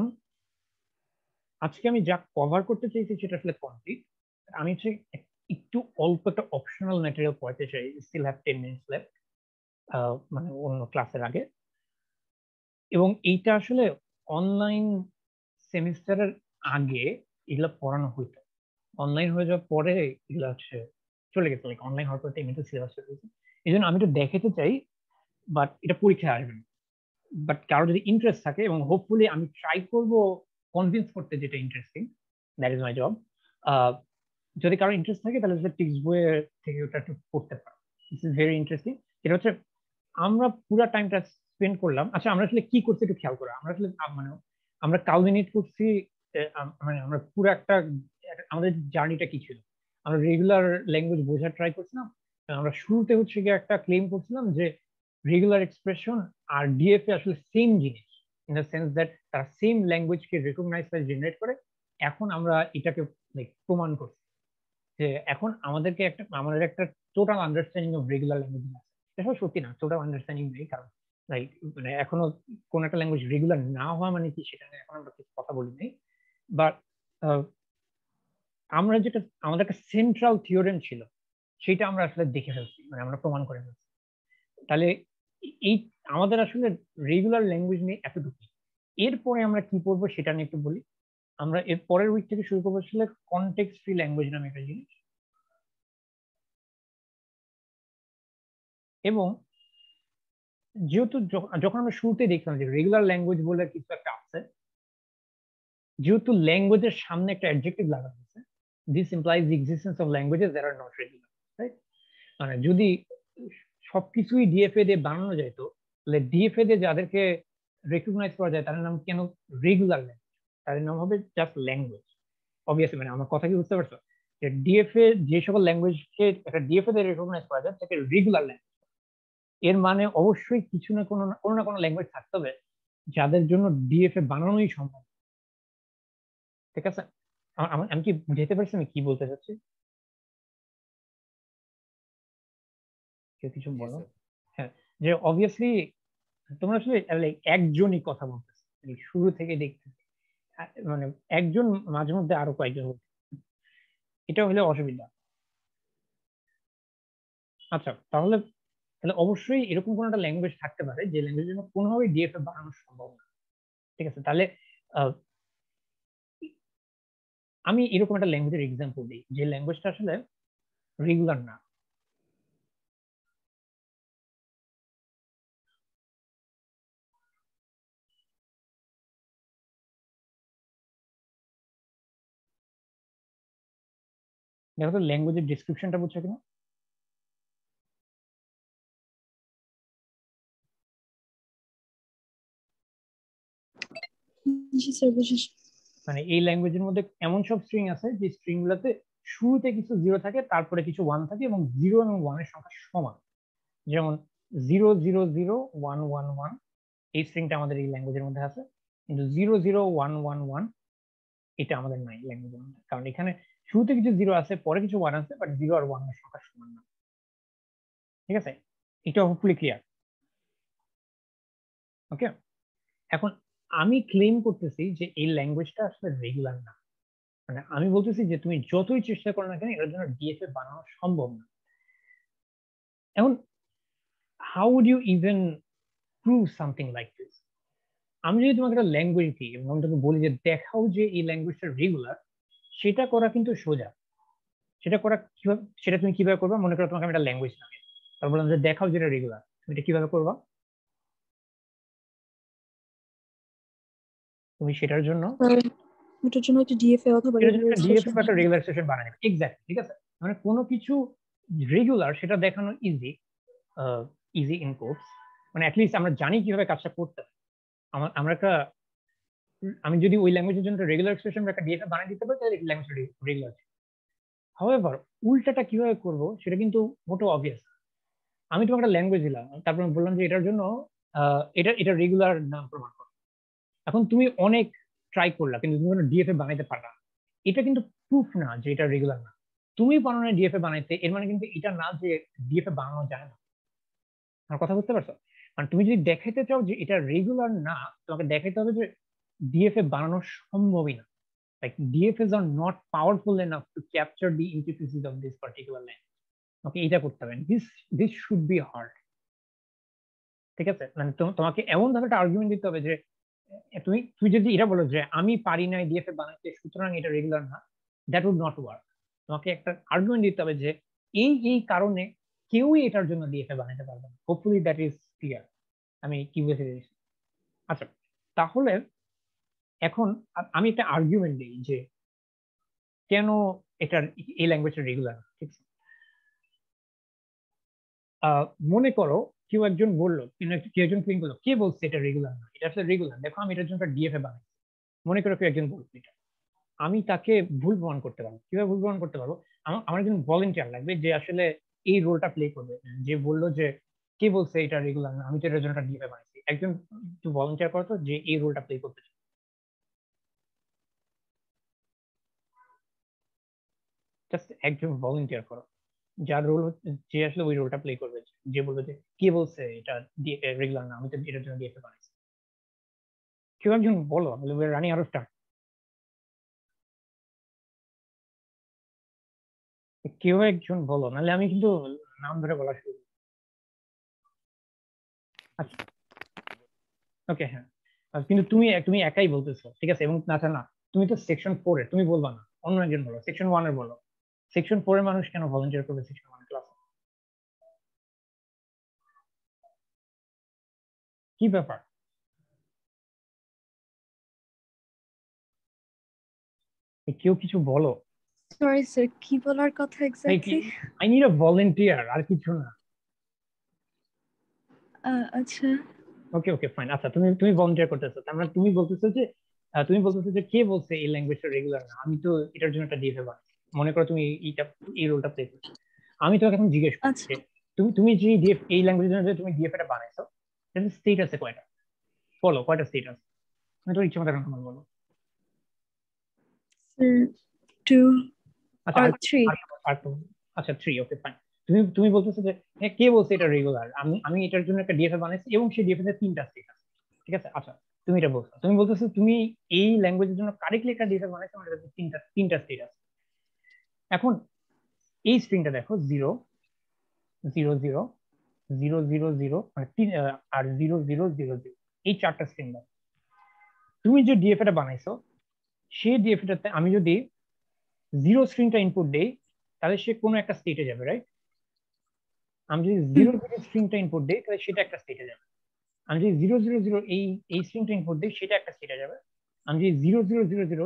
আজকে আমি যা কভার করতে চাইছি সেটা আসলে কমপ্লিট। আমি হচ্ছে একটু অল্প একটা অপশনাল ম্যাটেরিয়াল পড়াতে চাই, স্টিল হ্যাভ 10 মিনিটস লেফট, মানে অন্য ক্লাসের আগে। এবং এইটা আসলে অনলাইন সেমিস্টারের আগে এগুলো পড়ানো হইতো, অনলাইন হয়ে যাওয়ার পরে এগুলো হচ্ছে চলে গেছে, লাইক অনলাইন হওয়ার পর এমনিতে সিলেবাস চলে গেছে। এই জন্য আমি একটু দেখাতে চাই, বাট এটা পরীক্ষায় আসবে না। বাট কারো যদি ইন্টারেস্ট থাকে, এবং হোপফুলি আমি ট্রাই করব কনভিন্স করতে যেটা interesting, that is my job. যদি কারো ইন্টারেস্ট থাকে তাহলে টেক্সট বইয়ের থেকে ওটা একটু পড়তে পারো, দিস ইজ ভেরি ইন্টারেস্টিং। এটা হচ্ছে আমরা পুরো টাইমটা স্পেন্ড করলাম। আচ্ছা, আমরা আসলে কি করছি একটু খেয়াল করো, আমরা আসলে মানে আমরা কাউজিনেট করছি, মানে আমরা পুরো আমাদের জার্নিটা কি ছিল, আমরা রেগুলার ল্যাঙ্গুয়েজ বোঝার ট্রাই করছিলাম। আমরা শুরুতে হচ্ছে গিয়ে একটা ক্লেম করছিলাম যে রেগুলার এক্সপ্রেশন আর ডিএফএ আসলে সেম জিনিস, ইন দ্য সেন্স দ্যাট তারা সেম ল্যাঙ্গুয়েজকে রেকগনাইজ করে জেনারেট করে। এখন আমরা এটাকে প্রমাণ করছি যে এখন আমাদের একটা total understanding of regular language আছে। এটা সত্যি না, টোটাল আন্ডারস্ট্যান্ডিং নেই, কারণ লাইক মানে এখনো কোন একটা ল্যাঙ্গুয়েজ রেগুলার না হওয়া মানে কি সেটা নিয়ে এখন আমরা কিছু কথা বলি নাই। বাট আমরা যেটা আমাদের একটা সেন্ট্রাল থিওরেম ছিল সেটা আমরা আসলে দেখে ফেলছি, মানে আমরা প্রমাণ করে ফেলছি। তাহলে এই আমাদের আসলে রেগুলার ল্যাঙ্গুয়েজ নিয়ে এতটুকু। এরপরে আমরা কি পড়বো সেটা নিয়ে একটু বলি। আমরা এর পরের উইক থেকে শুরু করবো আসলে কনটেক্সট ফ্রি ল্যাঙ্গুয়েজ নামে একটা জিনিস। এবং যেহেতু যখন আমরা শুরুতে দেখলাম যে রেগুলার ল্যাঙ্গুয়েজ বলে কিছু একটা আছে, যেহেতু ল্যাঙ্গুয়েজের সামনে একটা অ্যাডজেক্টিভ লাগানো হয়েছে, this implies the existence of languages that are not regular, right? মানে যদি সবকিছুই ডিএফএ দিয়ে বানানো যেত, তাহলে ডিএফএ দিয়ে যাদেরকে রেকগনাইজ করা যায় তাদের নাম কেন রেগুলার ল্যাঙ্গুয়েজ, তাদের নাম হবে জাস্ট ল্যাঙ্গুয়েজ। অবভিয়াসলি, মানে আমার কথা কি বুঝতে পারছো, যে ডিএফএ যে সকল ল্যাঙ্গুয়েজকে একটা ডিএফএ দিয়ে রেকগনাইজ করা যায় তাকে রেগুলার ল্যাঙ্গুয়েজ। এর মানে অবশ্যই কিছু না কোনো না কোনো ল্যাঙ্গুয়েজ থাকতে হবে যাদের জন্য ডিএফএ বানানোই সম্ভব, ঠিক আছে। আমি কি বুঝাইতে পারছি আমি কি বলতে চাচ্ছি? কেউ কিছু জি বলো। স্যার। হ্যাঁ, যে অবভিয়াসলি তোমরা আসলে একজনই কথা বলতেছে, শুরু থেকে দেখতেছি মানে একজন, মাঝে মধ্যে আরো কয়েকজন বলছে। এটা হলে অসুবিধা। আচ্ছা, তাহলে তাহলে অবশ্যই এরকম কোন একটা ল্যাঙ্গুয়েজ থাকতে পারে যে ল্যাঙ্গুয়েজের জন্য কোনোভাবেই ডিএফএ বানানো সম্ভব না। ঠিক আছে, তাহলে আহ, আমি এরকম একটা ল্যাঙ্গুয়েজের এক্সাম্পল দিই যে ল্যাঙ্গুয়েজটা আসলে রেগুলার না। দেখো তো ল্যাঙ্গুয়েজের ডিসক্রিপশনটা বুঝছো কিনা। জি স্যার, বুঝেছি। মানে এই ল্যাঙ্গুয়েজের মধ্যে এমন সব স্ট্রিং আছে যে স্ট্রিং গুলোতে শুরুতে কিছু জিরো থাকে, তারপরে কিছু ওয়ান থাকে, এবং জিরো এবং ওয়ানের সংখ্যা সমান। যেমন 0 0 0 1 1 1, এই স্ট্রিংটা আমাদের এই ল্যাঙ্গুয়েজের মধ্যে আছে, কিন্তু 0 0 1 1 1 এটা আমাদের নাই ল্যাঙ্গুয়েজের মধ্যে, কারণ এখানে শুরুতে কিছু জিরো আছে, পরে কিছু ওয়ান আছে, বাট জিরো আর ওয়ান এর সংখ্যা সমান না। ঠিক আছে, এটা হোপফুলি ক্লিয়ার। ওকে, এখন আমি ক্লেম করতেছি যে এই ল্যাঙ্গুয়েজটা আসলে রেগুলার না। মানে আমি বলতেছি যে তুমি যতই চেষ্টা করো না কেন এটার জন্য ডিএফএ বানানো সম্ভব না। এখন how would you even prove something like this? আমি যদি তোমাকে একটা ল্যাঙ্গুয়েজ দিই এবং আমি তোকে বলি যে দেখাও যে এই ল্যাঙ্গুয়েজটা রেগুলার, সেটা করা কিন্তু সোজা। সেটা করা কিভাবে, সেটা তুমি কিভাবে করবা? মনে করো তোমাকে আমি একটা ল্যাঙ্গুয়েজ নামে তারপর বললাম যে দেখাও যেটা রেগুলার, তুমি এটা কিভাবে করবা? তুমি সেটার জন্য স্যার, ওটার জন্য একটা ডিএফএ অথবা এটার জন্য রেগুলার একটা ডিএফএ এক্সপ্রেশন বা একটা বানাই। রেগুলার এক্সপ্রেশন বানায় নেবে। এক্স্যাক্টলি, ঠিক আছে। মানে কোনো কিছু রেগুলার সেটা দেখানো ইজি, ইজি ইন কোর্স। মানে অ্যাটলিস্ট আমরা জানি কিভাবে কাজটা করতে হয়। আমরা একটা, আমি যদি ওই ল্যাঙ্গুয়েজের জন্য রেগুলার এক্সপ্রেশন বা একটা ডিএফএ বানিয়ে দিতে পারি তাহলে ল্যাঙ্গুয়েজ রেগুলার। হাউএভার উল্টাটা কিভাবে করব সেটা কিন্তু মোটো অবভিয়াস। আমি তোমাকে একটা ল্যাঙ্গুয়েজ দিলাম, তারপর আমি বললাম যে এটার জন্য এটা এটা রেগুলার নাম প্রমাণ করো। এখন তুমি অনেক ট্রাই করলা কিন্তু তুমি কোনো ডিএফএ বানাইতে পারলা না। এটা কিন্তু প্রুফ না যে এটা রেগুলার না। তুমি পারো না ডিএফএ বানাইতে, এর মানে কিন্তু এটা না যে ডিএফএ বানানো যায় না। আমার কথা বুঝতে পারছো? মানে তুমি যদি দেখাইতে চাও যে এটা রেগুলার না, তোমাকে দেখাইতে হবে যে ডিএফএ বানানো সম্ভবই না। Like DFAs are not powerful enough to capture the intricacies of this particular language. Okay, এটা করতে হবে। This should be hard. ঠিক আছে, মানে তোমাকে এমন ভাবে একটা আর্গুমেন্ট দিতে হবে যে তুমি তুমি যদি এটা বলো যে আমি পারি না ডিএফএ বানাতে সুতরাং এটা রেগুলার না, দ্যাট উড নট ওয়ার্ক। তোমাকে একটা আর্গুমেন্ট দিতে হবে যে এই এই কারণে কেউই এটার জন্য ডিএফএ বানাতে পারবে না। হোপফুলি দ্যাট ইজ ক্লিয়ার আমি কি বুঝতে পেরেছি। আচ্ছা, তাহলে এখন আমি একটা আর্গুমেন্ট দিই যে কেন এটার এই ল্যাঙ্গুয়েজটা রেগুলার। ঠিক আছে, মনে করো কেউ একজন বললো, কেউ একজন ক্লেম করলো, কে বলছে এটা রেগুলার না, এটা আসলে রেগুলার, দেখো আমি এটার জন্য ডিএফএ বানাই। মনে করো কেউ একজন বলছে এটা, আমি তাকে ভুল প্রমাণ করতে পারবো। কিভাবে ভুল প্রমাণ করতে পারবো? আমার একজন ভলেন্টিয়ার লাগবে যে আসলে এই রোলটা প্লে করবে, যে বললো যে কে বলছে এটা রেগুলার না, আমি তো এটার জন্য একটা ডিএফএ বানাইছি। একজন একটু ভলেন্টিয়ার করতো যে এই রোলটা প্লে করতে চায়। জাস্ট একজন ভলেন্টিয়ার করো যার রোল যে আসলে ওই রোলটা প্লে করবে, যে বলবে যে কে বলছে এটা রেগুলার না, আমি তো এটার জন্য ডিএফএ বানাইছি। কেউ একজন বলো, রানি আরো স্টার্ট। কেউ একজন বলো, নাহলে আমি কিন্তু নাম ধরে বলা শুরু করবো। আচ্ছা, ওকে, হ্যাঁ। কিন্তু তুমি তুমি একাই বলতেছো, ঠিক আছে, এবং না না, তুমি তো সেকশন 4 এর, তুমি বলবা না, অন্য একজন বলো, সেকশন 1 এর বলো। সেকশন 4 এর মানুষ কেন ভলান্টিয়ার করবে সেকশন 1 ক্লাসে? কি ব্যাপার? কেউ কিছু বলো। সরি স্যার, কি বলার কথা exactly? I need a volunteer, আর কিছু না। আচ্ছা, ওকে ওকে ফাইন। আচ্ছা, তুমি তুমি ভলান্টিয়ার করতেছো, তার মানে তুমি বলতেছো যে তুমি বলতেছো যে কে বলছে এই ল্যাঙ্গুয়েজটা রেগুলার না, আমি তো এটার জন্য একটা ডিএফএ বানাই। মনে করো তুমি এইটা এই রোলটা প্লে করছো, আমি তোমাকে এখন জিজ্ঞেস করছি আচ্ছা। যে তুমি তুমি যে ডিএফ এই ল্যাঙ্গুয়েজের জন্য যে তুমি ডিএফএটা বানাইছো, এটার স্টেট আছে কয়টা? বলো কয়টা স্টেট আছে, তুমি তোর ইচ্ছে মতো এখন বলো। 2 আচ্ছা or 3 আচ্ছা 3, ওকে ফাইন। তুমি বলতেছো যে হ্যাঁ, কে বলছে এটা রেগুলার? আমি এটার জন্য একটা ডিএফএ বানাইছি এবং সেই ডিএফএ এর 3টা স্টেট আছে, ঠিক আছে? আচ্ছা তুমি এটা বলছো, তুমি বলতেছো তুমি এই ল্যাঙ্গুয়েজের জন্য কারেক্টলি একটা ডিএফএ বানাইছো, মানে এটাতে তিনটা স্টেট আছে। এখন এই স্ট্রিংটা দেখো 0 0 0 0 0 0 মানে আর 0 0 0 0, এই 4টা স্ট্রিং দাও। তুমি যে ডিএফএটা বানাইছো সেই ডিএফএটাতে আমি যদি 0 স্ট্রিংটা ইনপুট দেই তাহলে সে কোনো একটা স্টেটে যাবে, রাইট? আমি যদি 0 0 স্ট্রিংটা ইনপুট দেই তাহলে সেটা একটা স্টেটে যাবে। আমি যদি 0 0 0 এই স্ট্রিংটা ইনপুট দিই সেটা একটা স্টেটে যাবে। আমি যদি 0 0 0 0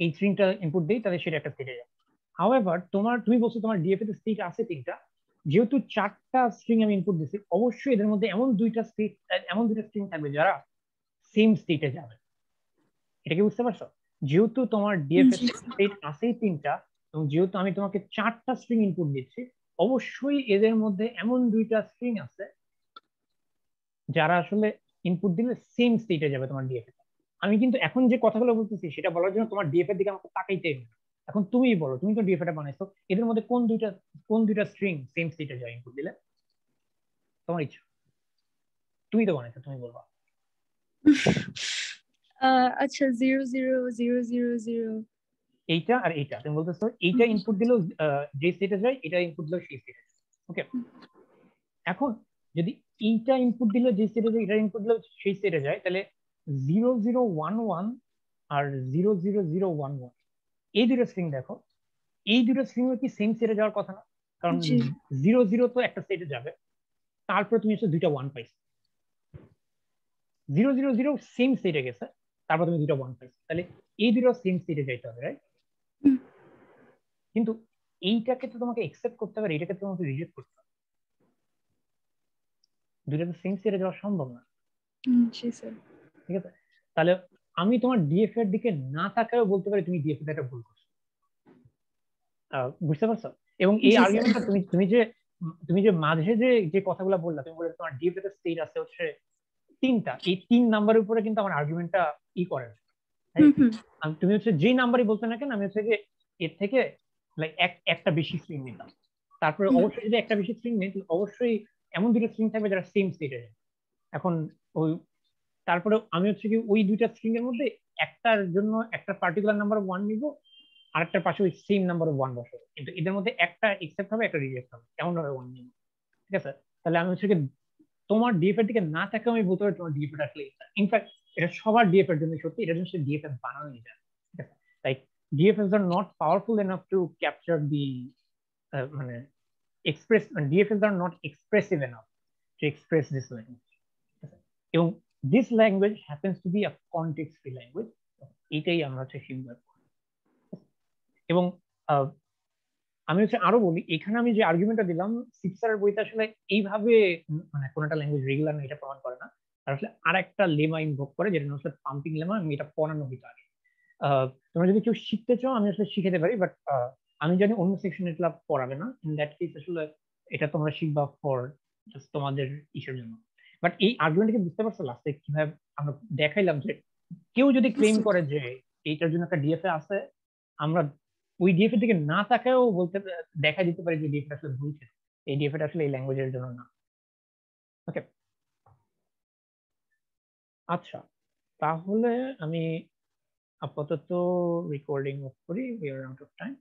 এই স্ট্রিংটা ইনপুট দিই তাহলে সেটা একটা স্টেটে যাবে। হাউএভার তুমি বলছো তোমার ডিএফএ তে স্টেট আছে 3টা, যেহেতু 4টা স্ট্রিং আমি ইনপুট দিচ্ছি, অবশ্যই এদের মধ্যে এমন দুইটা স্ট্রিং থাকবে যারা সেম স্টেটে যাবে। এটা কি বুঝতে পারছো? যেহেতু তোমার ডিএফএ স্টেট আছেই 3টা এবং যেহেতু আমি তোমাকে 4টা স্ট্রিং ইনপুট দিচ্ছি, অবশ্যই এদের মধ্যে এমন দুইটা স্ট্রিং আছে যারা আসলে ইনপুট দিলে সেম স্টেটে যাবে তোমার ডিএফএ। আমি কিন্তু এখন যে কথাগুলো বলতেছি সেটা বলার জন্য তোমার ডিএফএ এর দিকে আমাকে তাকাইতে হবে। এখন তুমিই বলো, তুমি তো ডিএফএ টা বানাইছো, এদের মধ্যে কোন দুইটা স্ট্রিং সেম স্টেটে যায় ইনপুট দিলে? তোমার ইচ্ছা, তুমি তো বানাইছো, তুমি বলবা। আচ্ছা 0 0 0 0 0 এইটা আর এইটা তুমি বলতেছো এইটা ইনপুট দিলেও যে স্টেটে যায়, এটা ইনপুট দিলেও সেই স্টেটে যায়। ওকে, এখন যদি এইটা ইনপুট দিলে যে স্টেটে যায়, এটা ইনপুট দিলেও সেই স্টেটে যায়, তাহলে 0 0 1 1 আর 0 0 0 1 1 এই দুটো স্ট্রিং দেখো, এই দুটো স্ট্রিং কি সেম স্টেটে যাওয়ার কথা না? কারণ জি 0 0 তো একটা স্টেটে যাবে, তারপরে তুমি এসে দুইটা 1 পাইছো। 0 0 0 সেম স্টেটে গেছে, তারপর তুমি দুইটা 1 পাইছো, তাহলে এই দুটো সেম স্টেটে যাইতে হবে, রাইট? কিন্তু এইটাকে তো তোমাকে একসেপ্ট করতে হবে, এটাকে তোমাকে রিজেক্ট করতে হবে। দুইটা তো সেম স্টেটে যাওয়া সম্ভব না, জি স্যার ঠিক আছে? তাহলে আমি তোমার ডিএফএ এর দিকে না তাকায়ও বলতে পারি তুমি ডিএফএ একটা ভুল করছো। বুঝতে পারছো? এবং এই জি স্যার আর্গুমেন্টটা তুমি যে মাঝে যে কথাগুলো বললা, তুমি বলে তোমার ডিএফএ তে স্টেট আছে হচ্ছে 3টা, এই 3 নাম্বারের উপরে কিন্তু আমার আর্গুমেন্টটা করে না। তুমি হচ্ছে যে নাম্বারই বলতে না কেন, আমি হচ্ছে যে এর থেকে লাইক একটা বেশি স্ট্রিং নিতাম। তারপরে অবশ্যই যদি একটা বেশি স্ট্রিং নেই, অবশ্যই এমন দুটো স্ট্রিং থাকবে যারা সেম স্টেটে যায়। এখন ওই তারপরে আমি হচ্ছে কি ওই দুইটা স্ট্রিং এর মধ্যে একটার জন্য একটা পার্টিকুলার নাম্বার 1 নিব, আরেকটার পাশে ওই সেম নাম্বার 1 বসাবো, কিন্তু এদের মধ্যে একটা একসেপ্ট হবে, একটা রিজেক্ট হবে, এমন ভাবে 1 নিব, ঠিক আছে? তাহলে আমি হচ্ছে কি তোমার ডিএফ এর দিকে না থাকে আমি বলতে পারি তোমার ডিএফ এর আসলে ইনফ্যাক্ট এটা সবার ডিএফ এর জন্য সত্যি, এটার জন্য ডিএফ এর বানানোই যায়, ঠিক আছে? Like DFAs are not powerful enough to capture the মানে express, DFAs are not expressive enough to express this language, এবং this language happens to be a context free language. এটাই আমরা হচ্ছে শিখব। এবং আমি হচ্ছে আরো বলি, এখানে আমি যে আর্গুমেন্টটা দিলাম সিক্সারের বইতে আসলে এইভাবে মানে কোন একটা ল্যাঙ্গুয়েজ রেগুলার না এটা প্রমাণ করে না, আর আসলে আর একটা লেমা ইনভোক করে, যেটা হচ্ছে পাম্পিং লেমা। আমি এটা পড়ানো হইতো আগে। তোমরা যদি কেউ শিখতে চাও আমি আসলে শিখাতে পারি, বাট আমি জানি অন্য সেকশন এটা পড়াবে না। ইন দ্যাট কেস আসলে এটা তোমরা শিখবা ফর জাস্ট তোমাদের ইসের জন্য। বাট এই আর্গুমেন্টকে বুঝতে পারছো লাস্টে কিভাবে আমরা দেখাইলাম যে কেউ যদি ক্লেম করে যে এইটার জন্য একটা ডিএফএ আছে, আমরা ওই ডিএফএ থেকে না তাকায়ও বলতে দেখা দিতে পারে যে ডিএফএ আসলে ভুল ছিল, এই ডিএফএ আসলে এই ল্যাঙ্গুয়েজের জন্য না। ওকে, আচ্ছা তাহলে আমি আপাতত রেকর্ডিং অফ করি, we are out of time.